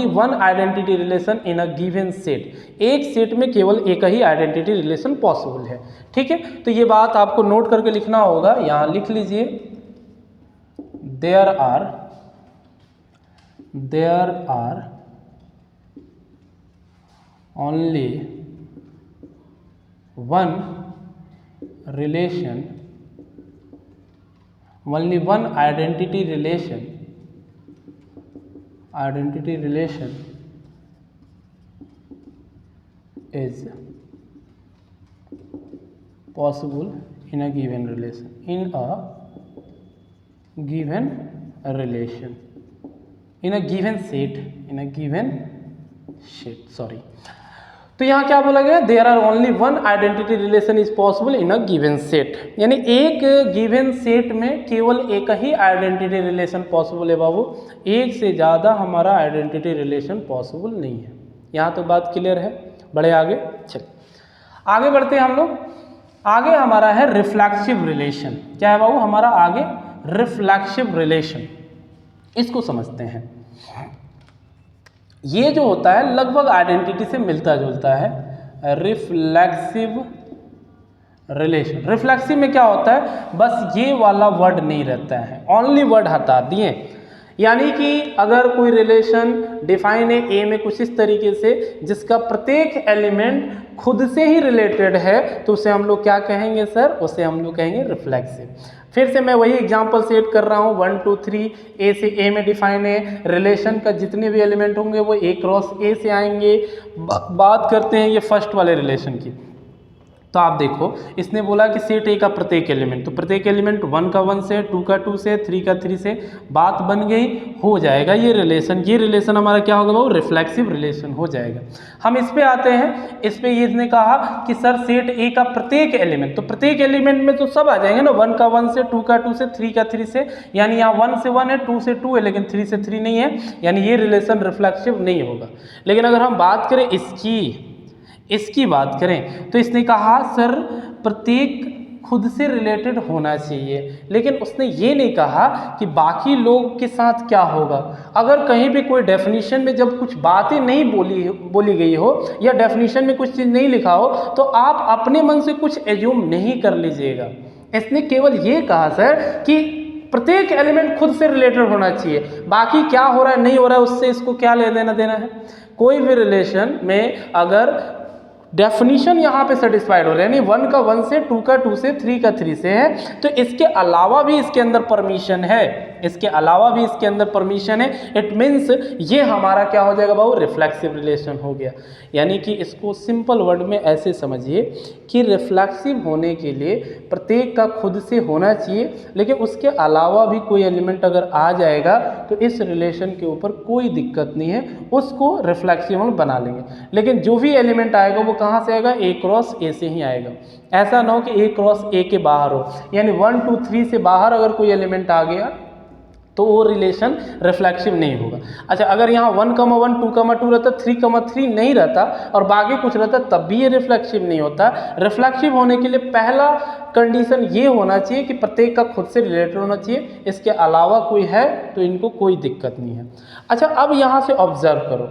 one identity relation in a given set. एक सेट में केवल एक ही आइडेंटिटी रिलेशन पॉसिबल है। ठीक है, तो ये बात आपको नोट करके लिखना होगा, यहाँ लिख लीजिए, there are only one identity relation is possible in a given relation, in a given set, sorry. तो यहाँ क्या बोला गया, there are only one identity relation is possible in a given set, यानी एक गिवन सेट में केवल एक ही आइडेंटिटी रिलेशन पॉसिबल है बाबू, एक से ज़्यादा हमारा आइडेंटिटी रिलेशन पॉसिबल नहीं है। यहाँ तो बात क्लियर है, बढ़े आगे। चल आगे बढ़ते हैं हम लोग। आगे हमारा है रिफ्लेक्सिव रिलेशन। क्या है बाबू हमारा आगे, रिफ्लेक्सिव रिलेशन। इसको समझते हैं। ये जो होता है लगभग आइडेंटिटी से मिलता जुलता है, रिफ्लेक्सिव रिलेशन। रिफ्लेक्सिव में क्या होता है, बस ये वाला वर्ड नहीं रहता है, ओनली वर्ड हटा दिए। यानी कि अगर कोई रिलेशन डिफाइन है ए में कुछ इस तरीके से जिसका प्रत्येक एलिमेंट खुद से ही रिलेटेड है तो उसे हम लोग क्या कहेंगे सर, उसे हम लोग कहेंगे रिफ्लेक्सिव। फिर से मैं वही एग्जांपल सेट कर रहा हूँ, 1 2 3 ए से ए में डिफाइन है, रिलेशन का जितने भी एलिमेंट होंगे वो ए क्रॉस ए से आएंगे। बात करते हैं ये फर्स्ट वाले रिलेशन की, तो आप देखो इसने बोला कि सेट ए का प्रत्येक एलिमेंट, तो प्रत्येक एलिमेंट 1 का 1 से, 2 का 2 से, 3 का 3 से, बात बन गई, हो जाएगा ये रिलेशन हमारा क्या होगा वो रिफ्लेक्सिव रिलेशन हो जाएगा। हम इस पे आते हैं, इस पे इसने कहा कि सर सेट ए का प्रत्येक एलिमेंट, तो प्रत्येक एलिमेंट में तो सब आ जाएंगे ना, 1 का 1 से, 2 का 2 से, 3 का 3 से, यानी यहाँ 1 से 1 है, 2 से 2 है, लेकिन 3 से 3 नहीं है, यानी ये रिलेशन रिफ्लेक्सिव नहीं होगा। लेकिन अगर हम बात करें इसकी बात करें तो इसने कहा सर प्रत्येक खुद से रिलेटेड होना चाहिए, लेकिन उसने ये नहीं कहा कि बाकी लोग के साथ क्या होगा। अगर कहीं भी कोई डेफिनेशन में जब कुछ बातें नहीं बोली गई हो या डेफिनेशन में कुछ चीज़ नहीं लिखा हो तो आप अपने मन से कुछ एज्यूम नहीं कर लीजिएगा। इसने केवल ये कहा सर कि प्रत्येक एलिमेंट खुद से रिलेटेड होना चाहिए, बाकी क्या हो रहा है नहीं हो रहा है उससे इसको क्या लेना देना है। कोई भी रिलेशन में अगर डेफिनेशन यहाँ पे सेटिस्फाइड हो रहा है, यानी 1 का 1 से, 2 का 2 से, 3 का 3 से है, तो इसके अलावा भी इसके अंदर परमिशन है, इट मीन्स ये हमारा क्या हो जाएगा बाबू, रिफ्लेक्सिव रिलेशन हो गया। यानी कि इसको सिंपल वर्ड में ऐसे समझिए कि रिफ्लेक्सिव होने के लिए प्रत्येक का खुद से होना चाहिए, लेकिन उसके अलावा भी कोई एलिमेंट अगर आ जाएगा तो इस रिलेशन के ऊपर कोई दिक्कत नहीं है, उसको रिफ्लेक्सिव हम बना लेंगे। लेकिन जो भी एलिमेंट आएगा वो कहाँ से आएगा, ए क्रॉस ए से ही आएगा। ऐसा ना हो कि ए क्रॉस ए के बाहर हो, यानी 1 2 3 से बाहर अगर कोई एलिमेंट आ गया तो वो रिलेशन रिफ्लेक्सिव नहीं होगा। अच्छा, अगर यहाँ 1,1 2,2 रहता, 3,3 नहीं रहता और बाकी कुछ रहता, तब भी ये रिफ्लेक्सिव नहीं होता। रिफ्लेक्सिव होने के लिए पहला कंडीशन ये होना चाहिए कि प्रत्येक का खुद से रिलेटेड होना चाहिए, इसके अलावा कोई है तो इनको कोई दिक्कत नहीं है। अच्छा, अब यहाँ से ऑब्जर्व करो,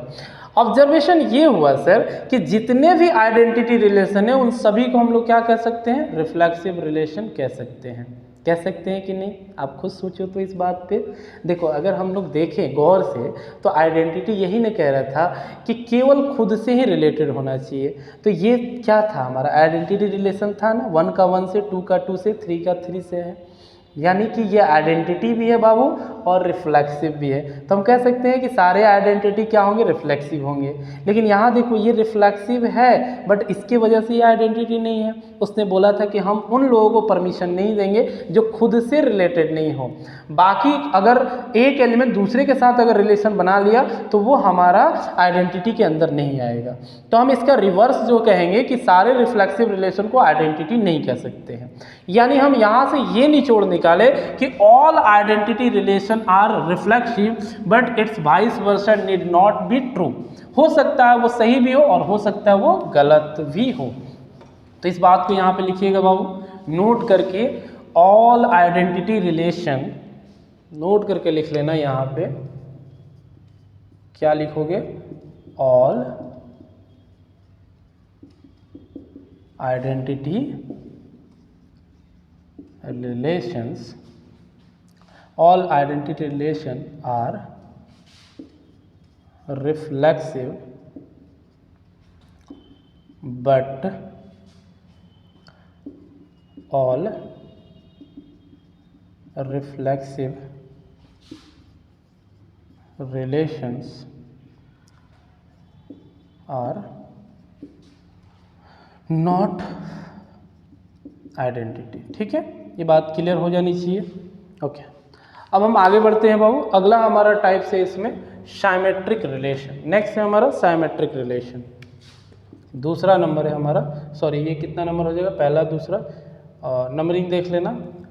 ऑब्जर्वेशन ये हुआ सर कि जितने भी आइडेंटिटी रिलेशन है उन सभी को हम लोग क्या कह सकते हैं, रिफ्लेक्सिव रिलेशन कह सकते हैं। कह सकते हैं कि नहीं, आप खुद सोचो तो इस बात पे। देखो, अगर हम लोग देखें गौर से तो आइडेंटिटी यही नहीं कह रहा था कि केवल खुद से ही रिलेटेड होना चाहिए। तो ये क्या था, हमारा आइडेंटिटी रिलेशन था ना, 1 का 1 से, 2 का 2 से, 3 का 3 से है, यानी कि ये आइडेंटिटी भी है बाबू और रिफ्लेक्सिव भी है। तो हम कह सकते हैं कि सारे आइडेंटिटी क्या होंगे, रिफ्लेक्सिव होंगे। लेकिन यहाँ देखो, ये रिफ्लेक्सिव है बट इसके वजह से ये आइडेंटिटी नहीं है। उसने बोला था कि हम उन लोगों को परमिशन नहीं देंगे जो खुद से रिलेटेड नहीं हो। बाकी अगर एक एलिमेंट दूसरे के साथ अगर रिलेशन बना लिया तो वो हमारा आइडेंटिटी के अंदर नहीं आएगा। तो हम इसका रिवर्स जो कहेंगे कि सारे रिफ्लेक्सिव रिलेशन को आइडेंटिटी नहीं कह सकते हैं। यानी हम यहाँ से ये निचोड़ निकाले कि all identity relation are reflexive but its vice versa need not be true. हो सकता है वो सही भी हो और हो सकता है वो गलत भी हो। तो इस बात को यहाँ पे लिखिएगा बाबू, नोट करके, ऑल आइडेंटिटी रिलेशन, नोट करके लिख लेना। यहाँ पे क्या लिखोगे, all identity relations, all identity relation are reflexive but all reflexive relations are not identity. ठीक है, ये बात क्लियर हो जानी चाहिए। ओके, अब हम आगे बढ़ते हैं बाबू। अगला हमारा टाइप से इसमें साइमेट्रिक रिलेशन। नेक्स्ट है हमारा साइमेट्रिक रिलेशन, दूसरा नंबर है हमारा। सॉरी, ये कितना नंबर हो जाएगा, पहला दूसरा, नंबरिंग देख लेना।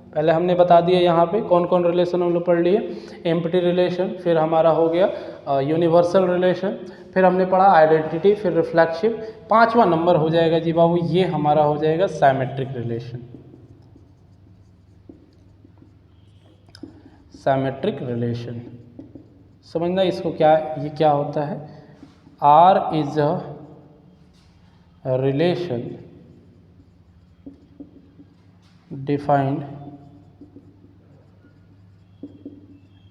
पहले हमने बता दिया यहाँ पे कौन कौन रिलेशन हम लोग पढ़ लिए। एम्प्टी रिलेशन, फिर हमारा हो गया यूनिवर्सल रिलेशन, फिर हमने पढ़ा आइडेंटिटी, फिर रिफ्लेक्सिव। पांचवा नंबर हो जाएगा जी बाबू, ये हमारा हो जाएगा साइमेट्रिक रिलेशन। साइमेट्रिक रिलेशन समझना इसको, क्या ये क्या होता है। R is a relation defined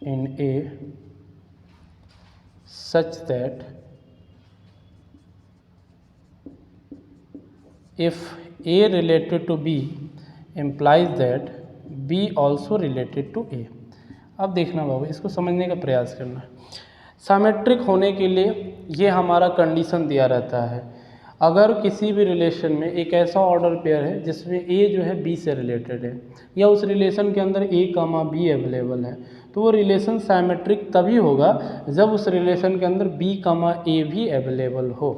in A such that if A related to B implies that B also related to A। अब देखना बाबू, इसको समझने का प्रयास करना। साइमेट्रिक होने के लिए ये हमारा कंडीशन दिया रहता है, अगर किसी भी रिलेशन में एक ऐसा ऑर्डर पेयर है जिसमें A जो है B से रिलेटेड है या उस रिलेशन के अंदर A, B अवेलेबल है, तो वो रिलेशन साइमेट्रिक तभी होगा जब उस रिलेशन के अंदर B, A भी अवेलेबल हो।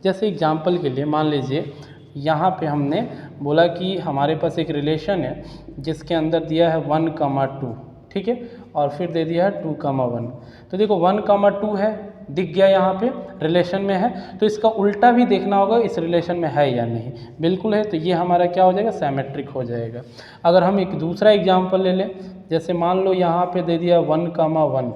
जैसे एग्जांपल के लिए मान लीजिए यहाँ पे हमने बोला कि हमारे पास एक रिलेशन है जिसके अंदर दिया है 1, 2, ठीक है, और फिर दे दिया है 2, 1। तो देखो 1, 2 है, दिख गया यहाँ पे रिलेशन में है, तो इसका उल्टा भी देखना होगा इस रिलेशन में है या नहीं। बिल्कुल है, तो ये हमारा क्या हो जाएगा, साइमेट्रिक हो जाएगा। अगर हम एक दूसरा एग्जांपल ले लें, जैसे मान लो यहाँ पे दे दिया 1, 1,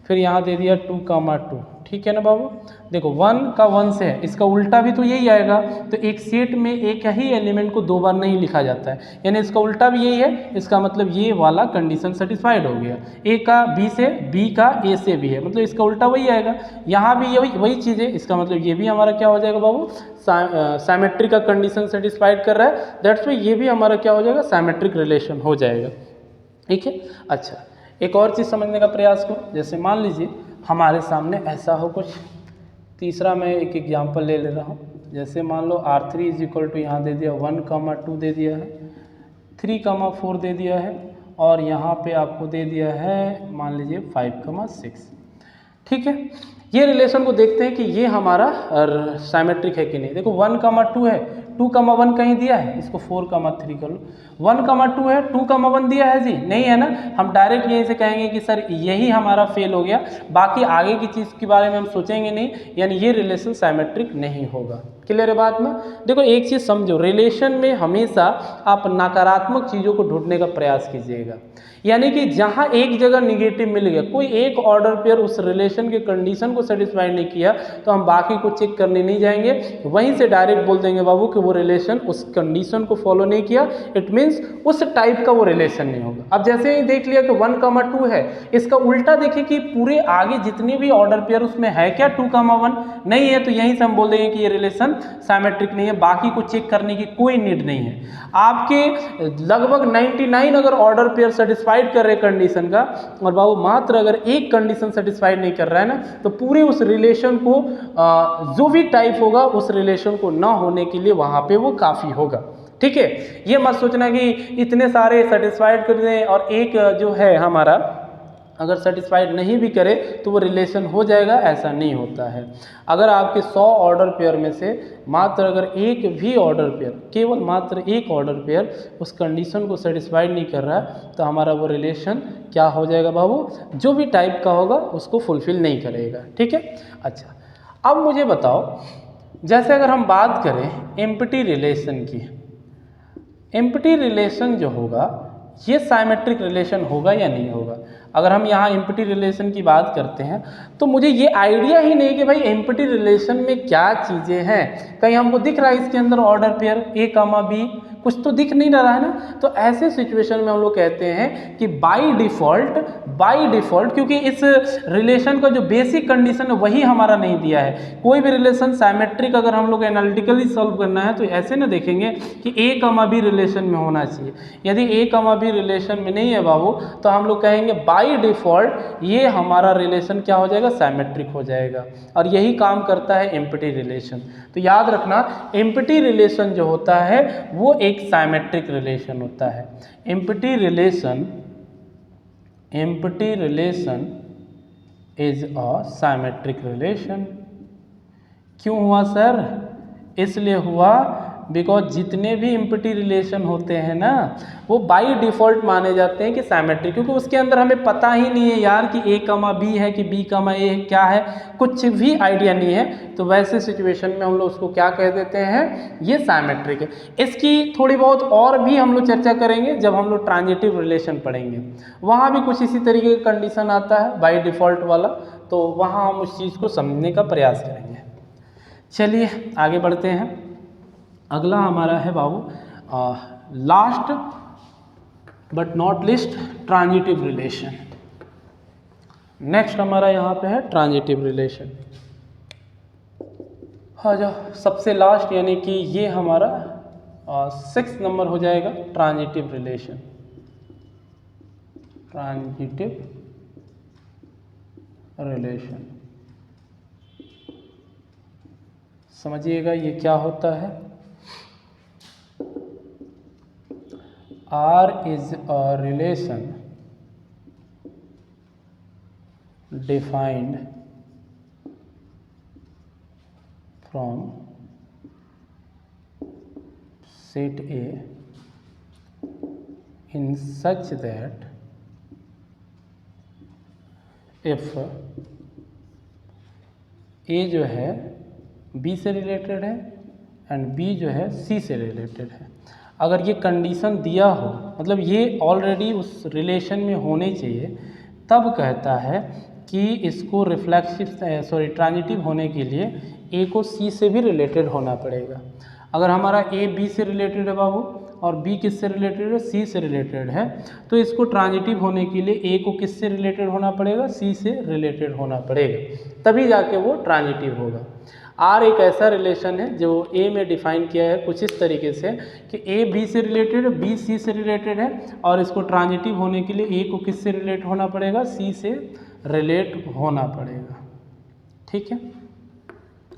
फिर यहाँ दे दिया 2, 2, ठीक है ना बाबू। देखो 1 का 1 से है, इसका उल्टा भी तो यही आएगा। तो एक सेट में एक ही एलिमेंट को दो बार नहीं लिखा जाता है, यानी इसका उल्टा भी यही है। इसका मतलब ये वाला कंडीशन सेटिस्फाइड हो गया। ए का बी से, बी का ए से भी है, मतलब इसका उल्टा वही आएगा। यहाँ भी वही चीज़ है, इसका मतलब ये भी हमारा क्या हो जाएगा बाबू, साइमेट्रिक का कंडीशन सेटिस्फाइड कर रहा है। दैट्स वाई ये भी हमारा क्या हो जाएगा, साइमेट्रिक रिलेशन हो जाएगा। ठीक है। अच्छा, एक और चीज़ समझने का प्रयास करो। जैसे मान लीजिए हमारे सामने ऐसा हो कुछ, तीसरा मैं एक एग्जांपल ले ले रहा हूँ। जैसे मान लो R3 इज इक्वल टू, यहाँ दे दिया 1, 2 दे दिया है, 3, 4 दे दिया है, और यहाँ पे आपको दे दिया है मान लीजिए 5, 6। ठीक है, ये रिलेशन को देखते हैं कि ये हमारा साइमेट्रिक है कि नहीं। देखो 1,2 है, 2,1 कहीं दिया है, इसको 4,3 कर लो। 1,2 है, 2,1 दिया है जी, नहीं है ना। हम डायरेक्ट यहीं से कहेंगे कि सर यही हमारा फेल हो गया, बाकी आगे की चीज़ के बारे में हम सोचेंगे नहीं, यानी ये रिलेशन साइमेट्रिक नहीं होगा। क्लियर है बात में। देखो एक चीज़ समझो, रिलेशन में हमेशा आप नकारात्मक चीज़ों को ढूंढने का प्रयास कीजिएगा, यानी कि जहाँ एक जगह निगेटिव मिल गया, कोई एक ऑर्डर पेयर उस रिलेशन के कंडीशन को सेटिस्फाई नहीं किया, तो हम बाकी को चेक करने नहीं जाएंगे, वहीं से डायरेक्ट बोल देंगे बाबू कि वो रिलेशन उस कंडीशन को फॉलो नहीं किया, इट मीन्स उस टाइप का वो रिलेशन नहीं होगा। अब जैसे ही देख लिया कि 1,2 है, इसका उल्टा देखिए कि पूरे आगे जितनी भी ऑर्डर पेयर उसमें है क्या 2,1 नहीं है, तो यहीं से हम बोल देंगे कि ये रिलेशन साइमेट्रिक नहीं है, बाकी को चेक करने की कोई नीड नहीं है। आपके लगभग 99 अगर ऑर्डर पेयर सेटिस्फाइड कर रहे कंडीशन का, और बाबू मात्र अगर एक कंडीशन सेटिस्फाइड नहीं कर रहा है ना, तो पूरे उस रिलेशन को जो भी टाइप होगा उस रिलेशन को ना होने के लिए वहाँ पे वो काफ़ी होगा। ठीक है, ये मत सोचना कि इतने सारे सेटिस्फाइड कर दें और एक जो है हमारा अगर सेटिस्फाइड नहीं भी करे तो वो रिलेशन हो जाएगा, ऐसा नहीं होता है। अगर आपके 100 ऑर्डर पेयर में से मात्र अगर एक भी ऑर्डर पेयर, केवल मात्र एक ऑर्डर पेयर उस कंडीशन को सेटिस्फाइड नहीं कर रहा है, तो हमारा वो रिलेशन क्या हो जाएगा बाबू, जो भी टाइप का होगा उसको फुलफिल नहीं करेगा। ठीक है, अच्छा अब मुझे बताओ, जैसे अगर हम बात करें एम्प्टी रिलेशन की, एम्प्टी रिलेशन जो होगा ये साइमेट्रिक रिलेशन होगा या नहीं होगा। अगर हम यहाँ एम्प्टी रिलेशन की बात करते हैं तो मुझे ये आइडिया ही नहीं कि भाई एम्प्टी रिलेशन में क्या चीज़ें हैं, कहीं हमको दिख रहा है इसके अंदर ऑर्डर पेयर A, B, कुछ तो दिख नहीं रहा है ना। तो ऐसे सिचुएशन में हम लोग कहते हैं कि बाय डिफ़ॉल्ट क्योंकि इस रिलेशन का जो बेसिक कंडीशन है वही हमारा नहीं दिया है। कोई भी रिलेशन साइमेट्रिक अगर हम लोग एनालिटिकली सॉल्व करना है तो ऐसे ना देखेंगे कि A, B रिलेशन में होना चाहिए। यदि A, B रिलेशन में नहीं है बाबू, तो हम लोग कहेंगे बाय डिफ़ॉल्ट ये हमारा रिलेशन क्या हो जाएगा, साइमेट्रिक हो जाएगा। और यही काम करता है एम्प्टी रिलेशन। तो याद रखना, एम्प्टी रिलेशन जो होता है वो एक साइमेट्रिक रिलेशन होता है। Empty relation is a symmetric relation. क्यों हुआ सर? इसलिए हुआ बिकॉज जितने भी एम्प्टी रिलेशन होते हैं ना वो बाय डिफ़ॉल्ट माने जाते हैं कि साइमेट्रिक, क्योंकि उसके अंदर हमें पता ही नहीं है यार कि A, B है कि B, A है, क्या है, कुछ भी आइडिया नहीं है। तो वैसे सिचुएशन में हम लोग उसको क्या कह देते हैं, ये साइमेट्रिक है। इसकी थोड़ी बहुत और भी हम लोग चर्चा करेंगे जब हम लोग ट्रांजिटिव रिलेशन पढ़ेंगे, वहाँ भी कुछ इसी तरीके का कंडीशन आता है बाय डिफ़ॉल्ट वाला, तो वहाँ हम उस चीज़ को समझने का प्रयास करेंगे। चलिए आगे बढ़ते हैं। अगला हमारा है बाबू last but not least transitive relation. Next हमारा यहाँ पे है ट्रांजिटिव रिलेशन। हाँ जो सबसे लास्ट यानी कि ये हमारा 6 नंबर हो जाएगा, ट्रांजिटिव रिलेशन। ट्रांजिटिव रिलेशन समझिएगा ये क्या होता है। R is a relation defined from set A in such that if A जो है B से रिलेटेड है एंड B जो है C से रिलेटेड है। अगर ये कंडीशन दिया हो, मतलब ये ऑलरेडी उस रिलेशन में होने चाहिए, तब कहता है कि इसको ट्रांजिटिव होने के लिए A को C से भी रिलेटेड होना पड़ेगा। अगर हमारा A B से रिलेटेड है बाबू और B किससे रिलेटेड है, C से रिलेटेड है, तो इसको ट्रांजिटिव होने के लिए A को किससे रिलेटेड होना पड़ेगा, C से रिलेटेड होना पड़ेगा, तभी जाके वो ट्रांजिटिव होगा। R एक ऐसा रिलेशन है जो A में डिफाइन किया है कुछ इस तरीके से कि A B से रिलेटेड है, B C से रिलेटेड है, और इसको ट्रांजिटिव होने के लिए A को किससे रिलेट होना पड़ेगा, C से रिलेट होना पड़ेगा। ठीक है,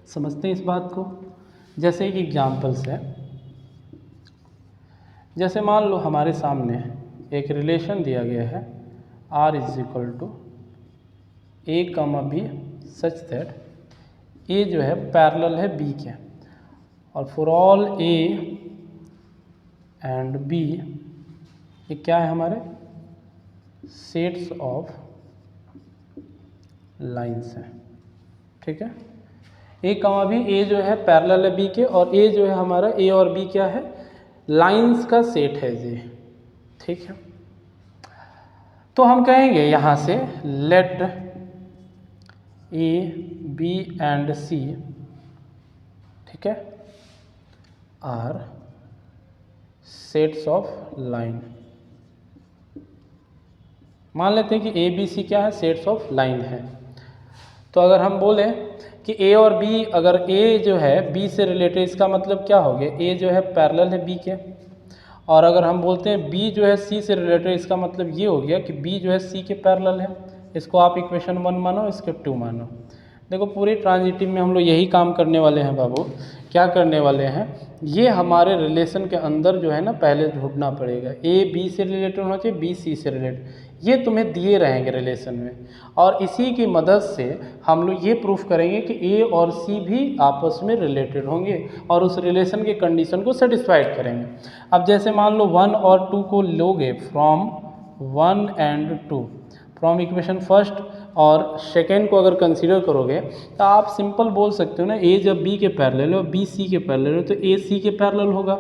समझते हैं इस बात को। जैसे एक एग्जाम्पल्स है, जैसे मान लो हमारे सामने एक रिलेशन दिया गया है R is equal to A, B, such that a जो है पैरेलल है बी के, और for all a and b ये क्या है हमारे सेट्स ऑफ लाइंस हैं, ठीक है। ए कमा बी, ए जो है पैरेलल है बी के, और ए जो है हमारा ए और बी क्या है लाइंस का सेट है जी, ठीक है। तो हम कहेंगे यहाँ से लेट ए बी एंड सी, ठीक है, आर सेट्स ऑफ लाइन। मान लेते हैं कि ए बी सी क्या है सेट्स ऑफ लाइन है। तो अगर हम बोलें कि ए और बी, अगर ए जो है बी से रिलेटेड, इसका मतलब क्या हो गया ए जो है पैरेलल है बी के, और अगर हम बोलते हैं बी जो है सी से रिलेटेड, इसका मतलब ये हो गया कि बी जो है सी के पैरेलल है। इसको आप इक्वेशन 1 मानो, इसके 2 मानो। देखो पूरे ट्रांजिटिव में हम लोग यही काम करने वाले हैं बाबू। क्या करने वाले हैं, ये हमारे रिलेशन के अंदर जो है ना पहले ढूंढना पड़ेगा। ए बी से रिलेटेड होना चाहिए, बी सी से रिलेटेड, ये तुम्हें दिए रहेंगे रिलेशन में, और इसी की मदद से हम लोग ये प्रूफ करेंगे कि ए और सी भी आपस में रिलेटेड होंगे और उस रिलेशन के कंडीशन को सेटिस्फाइड करेंगे। अब जैसे मान लो 1 और 2 को लोगे from 1 and 2, from equation first और सेकेंड को अगर कंसीडर करोगे तो आप सिंपल बोल सकते हो ना, ए जब बी के पैरेलल है और बी सी के पैरेलल है तो ए सी के पैरेलल होगा,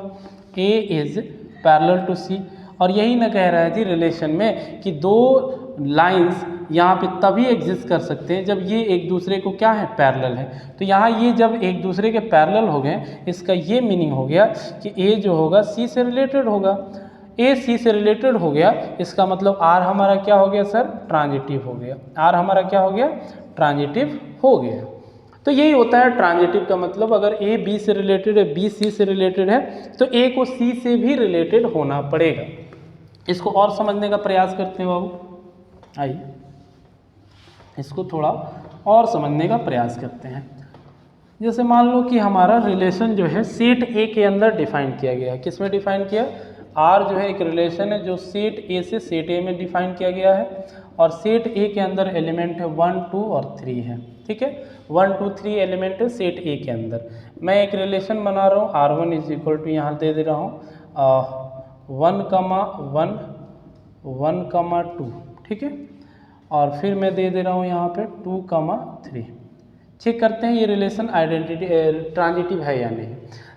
ए इज़ पैरेलल टू सी। और यही ना कह रहा है जी रिलेशन में कि दो लाइंस यहाँ पे तभी एग्जिस्ट कर सकते हैं जब ये एक दूसरे को क्या है पैरेलल है। तो यहाँ ये जब एक दूसरे के पैरेलल हो गए, इसका ये मीनिंग हो गया कि ए जो होगा सी से रिलेटेड होगा, ए सी से रिलेटेड हो गया, इसका मतलब आर हमारा क्या हो गया सर ट्रांजिटिव हो गया, आर हमारा क्या हो गया ट्रांजिटिव हो गया। तो यही होता है ट्रांजिटिव का मतलब, अगर ए बी से रिलेटेड है, बी सी से रिलेटेड है, तो ए को सी से भी रिलेटेड होना पड़ेगा। इसको और समझने का प्रयास करते हैं बाबू, आइए इसको थोड़ा और समझने का प्रयास करते हैं। जैसे मान लो कि हमारा रिलेशन जो है सेट ए के अंदर डिफाइन किया गया है। किस में डिफाइन किया, आर जो है एक रिलेशन है जो सेट ए से सेट ए में डिफाइन किया गया है, और सेट ए के अंदर एलिमेंट है 1, 2 और 3 है, ठीक है। 1, 2, 3 एलिमेंट है सेट ए के अंदर। मैं एक रिलेशन बना रहा हूँ, R1 इज इक्वल टू यहाँ दे रहा हूँ 1,1, 1,2, ठीक है, और फिर मैं दे रहा हूँ यहाँ पे 2,3। चेक करते हैं ये रिलेशन आइडेंटिटी ट्रांजिटिव है या नहीं।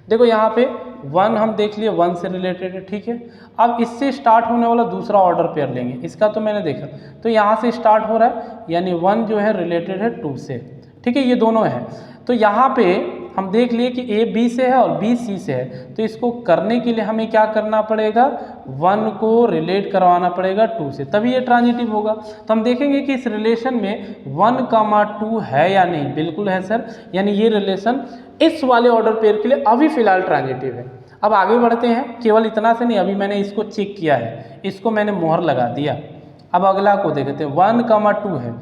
देखो यहाँ पे 1 हम देख लिए 1 से रिलेटेड है, ठीक है। अब इससे स्टार्ट होने वाला दूसरा ऑर्डर पेयर लेंगे, इसका तो मैंने देखा, तो यहाँ से स्टार्ट हो रहा है, यानी 1 जो है रिलेटेड है 2 से, ठीक है, ये दोनों है। तो यहाँ पे हम देख लिए कि ए बी से है और बी सी से है, तो इसको करने के लिए हमें क्या करना पड़ेगा, 1 को रिलेट करवाना पड़ेगा 2 से, तभी ये ट्रांजिटिव होगा। तो हम देखेंगे कि इस रिलेशन में 1,2 है या नहीं। बिल्कुल है सर, यानी ये रिलेशन इस वाले ऑर्डर पेयर के लिए अभी फिलहाल ट्रांजिटिव है। अब आगे बढ़ते हैं, केवल इतना से नहीं, अभी मैंने इसको चेक किया है, इसको मैंने मोहर लगा दिया। अब अगला को देखते हैं, 1,2 है,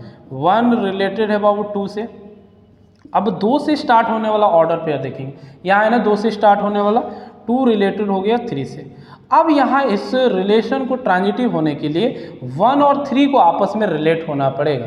1 रिलेटेड है बाबू 2 से। अब 2 से स्टार्ट होने वाला ऑर्डर पेयर देखेंगे, यहाँ है ना 2 से स्टार्ट होने वाला, 2 रिलेटेड हो गया 3 से। अब यहाँ इस रिलेशन को ट्रांजिटिव होने के लिए 1 और 3 को आपस में रिलेट होना पड़ेगा,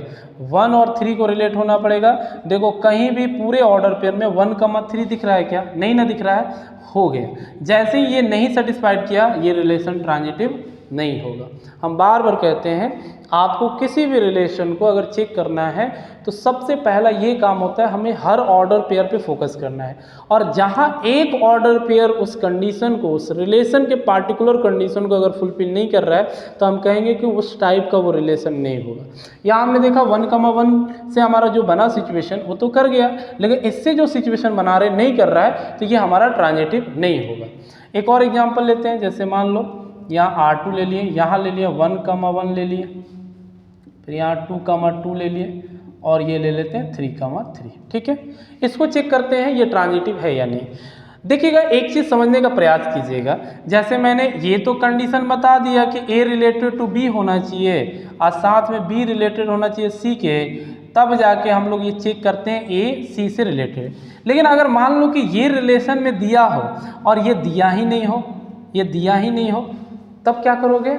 1 और 3 को रिलेट होना पड़ेगा। देखो कहीं भी पूरे ऑर्डर पेयर में 1,3 दिख रहा है क्या, नहीं ना दिख रहा है, हो गया। जैसे ही ये नहीं सेटिस्फाइड किया, ये रिलेशन ट्रांजिटिव नहीं होगा। हम बार बार कहते हैं आपको किसी भी रिलेशन को अगर चेक करना है तो सबसे पहला ये काम होता है, हमें हर ऑर्डर पेयर पे फोकस करना है, और जहाँ एक ऑर्डर पेयर उस कंडीशन को, उस रिलेशन के पार्टिकुलर कंडीशन को अगर फुलफिल नहीं कर रहा है तो हम कहेंगे कि उस टाइप का वो रिलेशन नहीं होगा। यहाँ हमने देखा 1,1 से हमारा जो बना सिचुएशन वो तो कर गया, लेकिन इससे जो सिचुएशन बना रहे नहीं कर रहा है तो ये हमारा ट्रांजिटिव नहीं होगा। एक और एग्जाम्पल लेते हैं, जैसे मान लो यहाँ R2 ले लिए, यहाँ ले लिया 1,1 ले लिए, फिर यहाँ 2,2 ले लिए, और ये ले लेते हैं 3,3, ठीक है। इसको चेक करते हैं ये ट्रांजिटिव है या नहीं। देखिएगा एक चीज़ समझने का प्रयास कीजिएगा, जैसे मैंने ये तो कंडीशन बता दिया कि A रिलेटेड टू B होना चाहिए और साथ में B रिलेटेड होना चाहिए C के, तब जाके हम लोग ये चेक करते हैं A C से रिलेटेड। लेकिन अगर मान लो कि ये रिलेशन में दिया हो और ये दिया ही नहीं हो, ये दिया ही नहीं हो, तब क्या करोगे,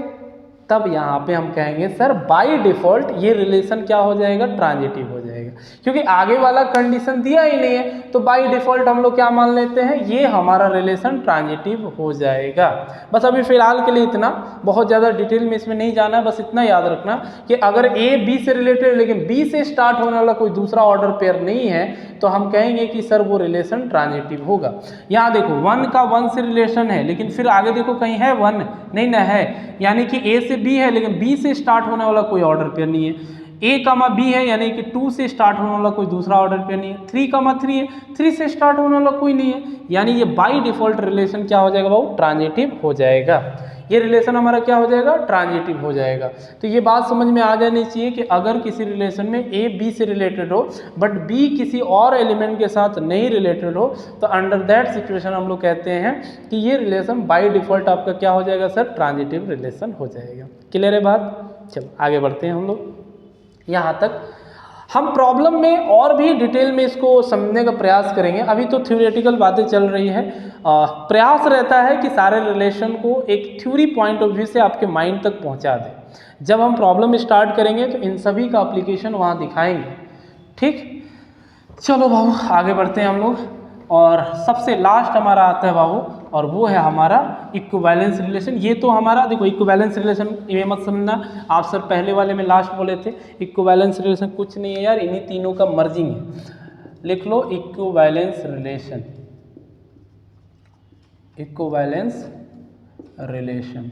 तब यहाँ पे हम कहेंगे सर बाय डिफ़ॉल्ट ये रिलेशन क्या हो जाएगा, ट्रांजिटिव हो जाएगा। क्योंकि आगे वाला कंडीशन दिया ही नहीं है, तो बाय डिफ़ॉल्ट हम लोग क्या मान लेते हैं, ये हमारा रिलेशन ट्रांजिटिव हो जाएगा। बस अभी फ़िलहाल के लिए इतना, बहुत ज़्यादा डिटेल में इसमें नहीं जाना है, बस इतना याद रखना कि अगर ए बी से रिलेटेड लेकिन बी से स्टार्ट होने वाला कोई दूसरा ऑर्डर पेयर नहीं है, तो हम कहेंगे कि सर वो रिलेशन ट्रांजिटिव होगा। यहाँ देखो 1 का 1 से रिलेशन है, लेकिन फिर आगे देखो कहीं है 1 नहीं ना है, यानी कि ए से बी है लेकिन बी से स्टार्ट होने वाला कोई ऑर्डर पेयर नहीं है। ए कामा बी है यानी कि 2 से स्टार्ट होने वाला कोई दूसरा ऑर्डर पेयर नहीं है। 3 कामा 3 है, 3 से स्टार्ट होने वाला कोई नहीं है, यानी ये बाय डिफ़ॉल्ट रिलेशन क्या हो जाएगा बाबू, ट्रांजिटिव हो जाएगा। ये रिलेशन हमारा क्या हो जाएगा, ट्रांजिटिव हो जाएगा। तो ये बात समझ में आ जानी चाहिए कि अगर किसी रिलेशन में ए बी से रिलेटेड हो बट बी किसी और एलिमेंट के साथ नहीं रिलेटेड हो, तो अंडर दैट सिचुएशन हम लोग कहते हैं कि ये रिलेशन बाय डिफ़ॉल्ट आपका क्या हो जाएगा सर, ट्रांजिटिव रिलेशन हो जाएगा। क्लियर है बात? चलो आगे बढ़ते हैं हम लोग। यहाँ तक हम प्रॉब्लम में और भी डिटेल में इसको समझने का प्रयास करेंगे। अभी तो थ्योरेटिकल बातें चल रही है, प्रयास रहता है कि सारे रिलेशन को एक थ्योरी पॉइंट ऑफ व्यू से आपके माइंड तक पहुँचा दें। जब हम प्रॉब्लम स्टार्ट करेंगे तो इन सभी का एप्लीकेशन वहाँ दिखाएंगे। ठीक, चलो बाबू आगे बढ़ते हैं हम लोग। और सबसे लास्ट हमारा आता है बाबू, और वो है हमारा इक्विवेलेंस रिलेशन। ये तो हमारा देखो इक्विवेलेंस रिलेशन ये मत समझना आप सर पहले वाले में लास्ट बोले थे, इक्विवेलेंस रिलेशन कुछ नहीं है यार, इन्हीं तीनों का मर्जिंग है। लिख लो इक्विवेलेंस रिलेशन, इक्विवेलेंस रिलेशन।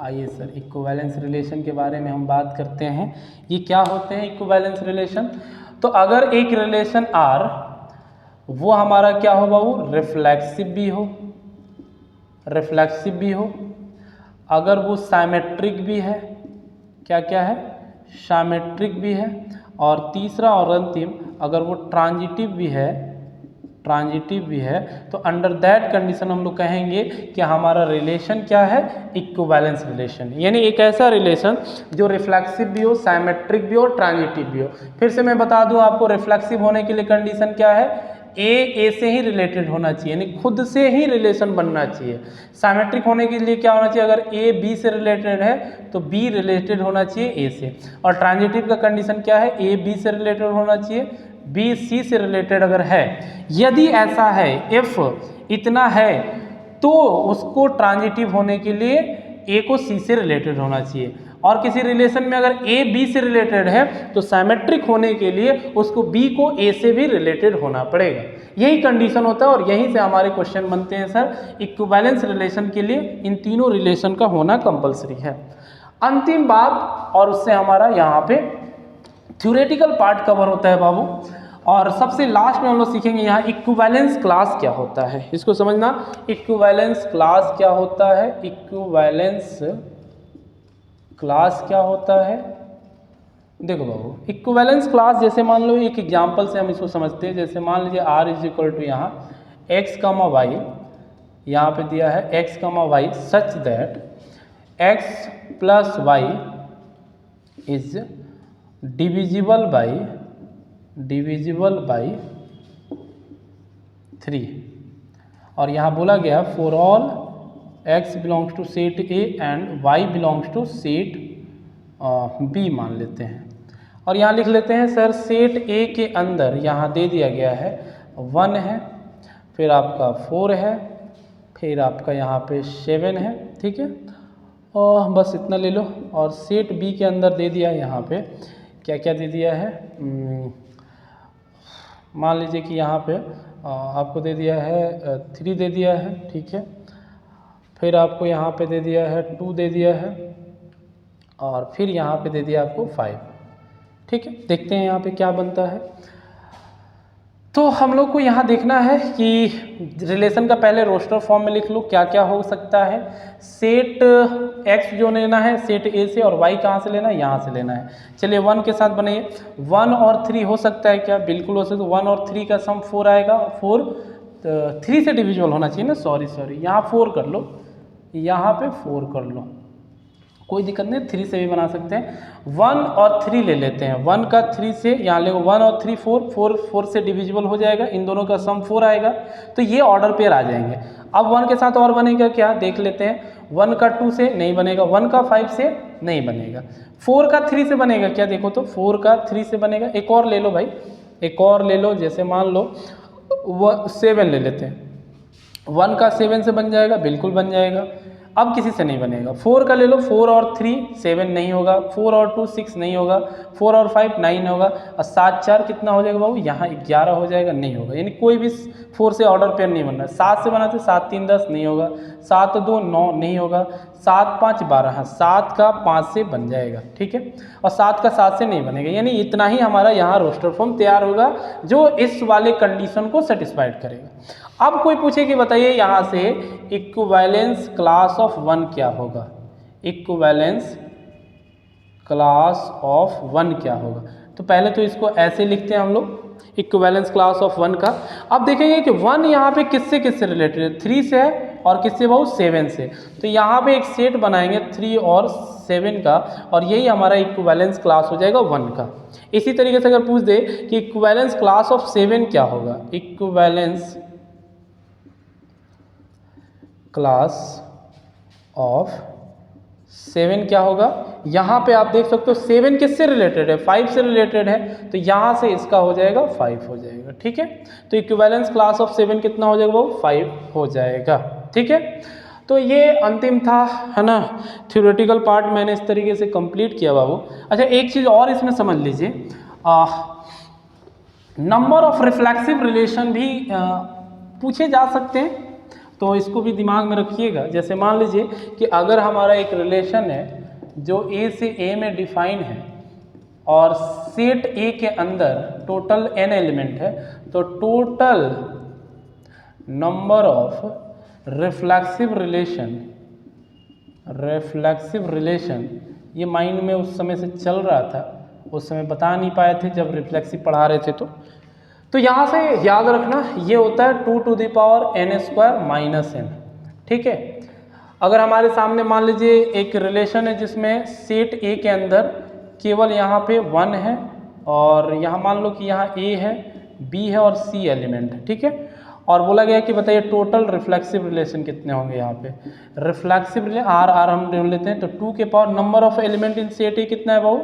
आइए सर इक्विवेलेंस रिलेशन के बारे में हम बात करते हैं। ये क्या होते हैं इक्विवेलेंस रिलेशन? तो अगर एक रिलेशन आर वो हमारा क्या हो बाबू, रिफ्लेक्सिव भी हो, रिफ्लेक्सिव भी हो, अगर वो साइमेट्रिक भी है, क्या क्या है, साइमेट्रिक भी है, और तीसरा और अंतिम अगर वो ट्रांजिटिव भी है, ट्रांजिटिव भी है, तो अंडर दैट कंडीशन हम लोग कहेंगे कि हमारा रिलेशन क्या है, इक्विवेलेंस रिलेशन। यानी एक ऐसा रिलेशन जो रिफ्लेक्सिव भी हो, साइमेट्रिक भी हो, ट्रांजिटिव भी हो। फिर से मैं बता दूं आपको, रिफ्लेक्सिव होने के लिए कंडीशन क्या है, ए से ही रिलेटेड होना चाहिए, यानी खुद से ही रिलेशन बनना चाहिए। साइमेट्रिक होने के लिए क्या होना चाहिए, अगर ए बी से रिलेटेड है तो बी रिलेटेड होना चाहिए ए से। और ट्रांजिटिव का कंडीशन क्या है, ए बी से रिलेटेड होना चाहिए, बी सी से रिलेटेड अगर है। यदि ऐसा है, इफ इतना है, तो उसको ट्रांजिटिव होने के लिए ए को सी से रिलेटेड होना चाहिए। और किसी रिलेशन में अगर ए बी से रिलेटेड है तो साइमेट्रिक होने के लिए उसको बी को ए से भी रिलेटेड होना पड़ेगा। यही कंडीशन होता है और यहीं से हमारे क्वेश्चन बनते हैं सर। इक्विवेलेंस रिलेशन के लिए इन तीनों रिलेशन का होना कंपलसरी है। अंतिम बात, और उससे हमारा यहाँ पे थ्योरेटिकल पार्ट कवर होता है बाबू। और सबसे लास्ट में हम लोग सीखेंगे यहाँ इक्विवेलेंस क्लास क्या होता है। इसको समझना, इक्विवेलेंस क्लास क्या होता है, इक्विवेलेंस क्लास क्या होता है। देखो बाबू इक्विवेलेंस क्लास, जैसे मान लो एक एग्जांपल से हम इसको समझते हैं। जैसे मान लीजिए r इज इक्वल टू यहाँ x कामा वाई, यहाँ पे दिया है x comma Y such that x plus Y is divisible by 3। और यहाँ बोला गया for all x belongs to set A and y belongs to set B मान लेते हैं। और यहाँ लिख लेते हैं सर सेट A के अंदर यहाँ दे दिया गया है 1 है, फिर आपका 4 है, फिर आपका यहाँ पे 7 है, ठीक है, और बस इतना ले लो। और सेट B के अंदर दे दिया है यहाँ पे क्या क्या दे दिया है, मान लीजिए कि यहाँ पे आपको दे दिया है 3 दे दिया है, ठीक है, फिर आपको यहाँ पे दे दिया है 2 दे दिया है, और फिर यहाँ पे दे दिया आपको 5, ठीक है। देखते हैं यहाँ पे क्या बनता है। तो हम लोग को यहाँ देखना है कि रिलेशन का पहले रोस्टर फॉर्म में लिख लो क्या क्या हो सकता है। सेट x जो लेना है सेट A से, और y कहाँ से लेना है, यहाँ से लेना है। चलिए 1 के साथ बनाइए। 1 और 3 हो सकता है क्या, बिल्कुल हो सकता है। 1 और 3 का सम 4 आएगा। 4 3 से डिविजिबल होना चाहिए ना, सॉरी यहाँ 4 कर लो, यहाँ पे 4 कर लो, कोई दिक्कत नहीं, 3 से भी बना सकते हैं। 1 और 3 ले लेते हैं। 1 का 3 से यहाँ ले 1 और 3 4 से डिविजिबल हो जाएगा, इन दोनों का सम 4 आएगा, तो ये ऑर्डर पेयर आ जाएंगे। अब 1 के साथ और बनेगा क्या देख लेते हैं। 1 का 2 से नहीं बनेगा, 1 का 5 से नहीं बनेगा। 4 का 3 से बनेगा क्या, देखो तो 4 का 3 से बनेगा। एक और ले लो भाई, एक और ले लो, जैसे मान लो 7 ले लेते हैं, 1 का 7 से बन जाएगा, बिल्कुल बन जाएगा। अब किसी से नहीं बनेगा। 4 का ले लो, 4 और 3 7 नहीं होगा, 4 और 2 6 नहीं होगा, 4 और 5 9 होगा, और 7 4 कितना हो जाएगा बाबू, यहाँ 11 हो जाएगा, नहीं होगा। यानी कोई भी 4 से ऑर्डर पेयर नहीं बन रहा है। 7 से बनाते 7 3 10 नहीं होगा, 7 2 9 नहीं होगा, 7 5 12, हाँ 7 का 5 से बन जाएगा, ठीक है, और 7 का 7 से नहीं बनेगा। यानी इतना ही हमारा यहाँ रोस्टर फॉर्म तैयार होगा जो इस वाले कंडीशन को सेटिस्फाइड करेगा। अब कोई पूछे कि बताइए यहाँ से इक्विवेलेंस क्लास ऑफ 1 क्या होगा, इक्विवेलेंस क्लास ऑफ 1 क्या होगा। तो पहले तो इसको ऐसे लिखते हैं हम लोग, इक्विवेलेंस क्लास ऑफ 1 का। अब देखेंगे कि 1 यहाँ पे किससे किससे रिलेटेड है, 3 से है और किससे भाऊ 7 से। तो यहाँ पे एक सेट बनाएंगे 3 और 7 का, और यही हमारा इक्विवेलेंस क्लास हो जाएगा 1 का। इसी तरीके से अगर पूछ दे कि इक्विवेलेंस क्लास ऑफ 7 क्या होगा, इक्विवेलेंस क्लास ऑफ 7 क्या होगा, यहाँ पे आप देख सकते हो 7 किससे रिलेटेड है, 5 से रिलेटेड है, तो यहाँ से इसका हो जाएगा 5 हो जाएगा, ठीक है। तो इक्विवेलेंस क्लास ऑफ 7 कितना हो जाएगा वो 5 हो जाएगा, ठीक है। तो ये अंतिम था, है ना, थ्योरेटिकल पार्ट मैंने इस तरीके से कंप्लीट किया बाबू। अच्छा एक चीज़ और इसमें समझ लीजिए, नंबर ऑफ रिफ्लेक्सिव रिलेशन भी पूछे जा सकते हैं, तो इसको भी दिमाग में रखिएगा। जैसे मान लीजिए कि अगर हमारा एक रिलेशन है जो ए से ए में डिफाइन है और सेट ए के अंदर टोटल n एलिमेंट है, तो total number of reflexive relation ये माइंड में उस समय से चल रहा था, उस समय बता नहीं पाए थे जब रिफ्लेक्सिव पढ़ा रहे थे। तो यहाँ से याद रखना ये होता है 2 to the power n² - n, ठीक है। अगर हमारे सामने मान लीजिए एक रिलेशन है जिसमें सेट ए के अंदर केवल यहाँ पे 1 है, और यहाँ मान लो कि यहाँ ए है, बी है और सी एलिमेंट है, ठीक है। और बोला गया कि बताइए टोटल रिफ्लेक्सिव रिलेशन कितने होंगे। यहाँ पे रिफ्लेक्सिव रिलेशन आर हम ढूंढ लेते हैं, तो 2 के power number of element in set A कितना है भाऊ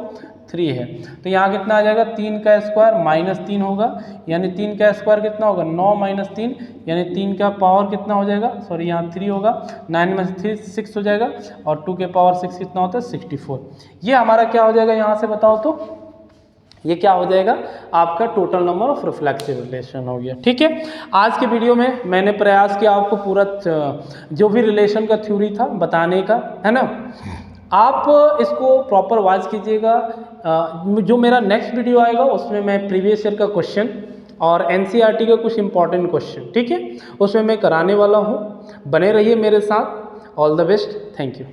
3 है, तो यहाँ कितना आ जाएगा 3 का स्क्वायर -3 होगा, यानी 3 का स्क्वायर कितना होगा 9 - 3, यानी 3 का पावर कितना हो जाएगा, सॉरी यहाँ 3 होगा, 9 में 3 6 हो जाएगा, और 2 के पावर 6 कितना होता है 64। ये हमारा क्या हो जाएगा यहाँ से बताओ तो, ये क्या हो जाएगा आपका total number of reflexive relation हो गया, ठीक है। आज के वीडियो में मैंने प्रयास किया आपको पूरा जो भी रिलेशन का थ्योरी था बताने का, है ना। आप इसको प्रॉपर वॉच कीजिएगा। जो मेरा नेक्स्ट वीडियो आएगा उसमें मैं प्रीवियस ईयर का क्वेश्चन और NCERT का कुछ इंपॉर्टेंट क्वेश्चन, ठीक है, उसमें मैं कराने वाला हूँ। बने रहिए मेरे साथ। All the best, thank you.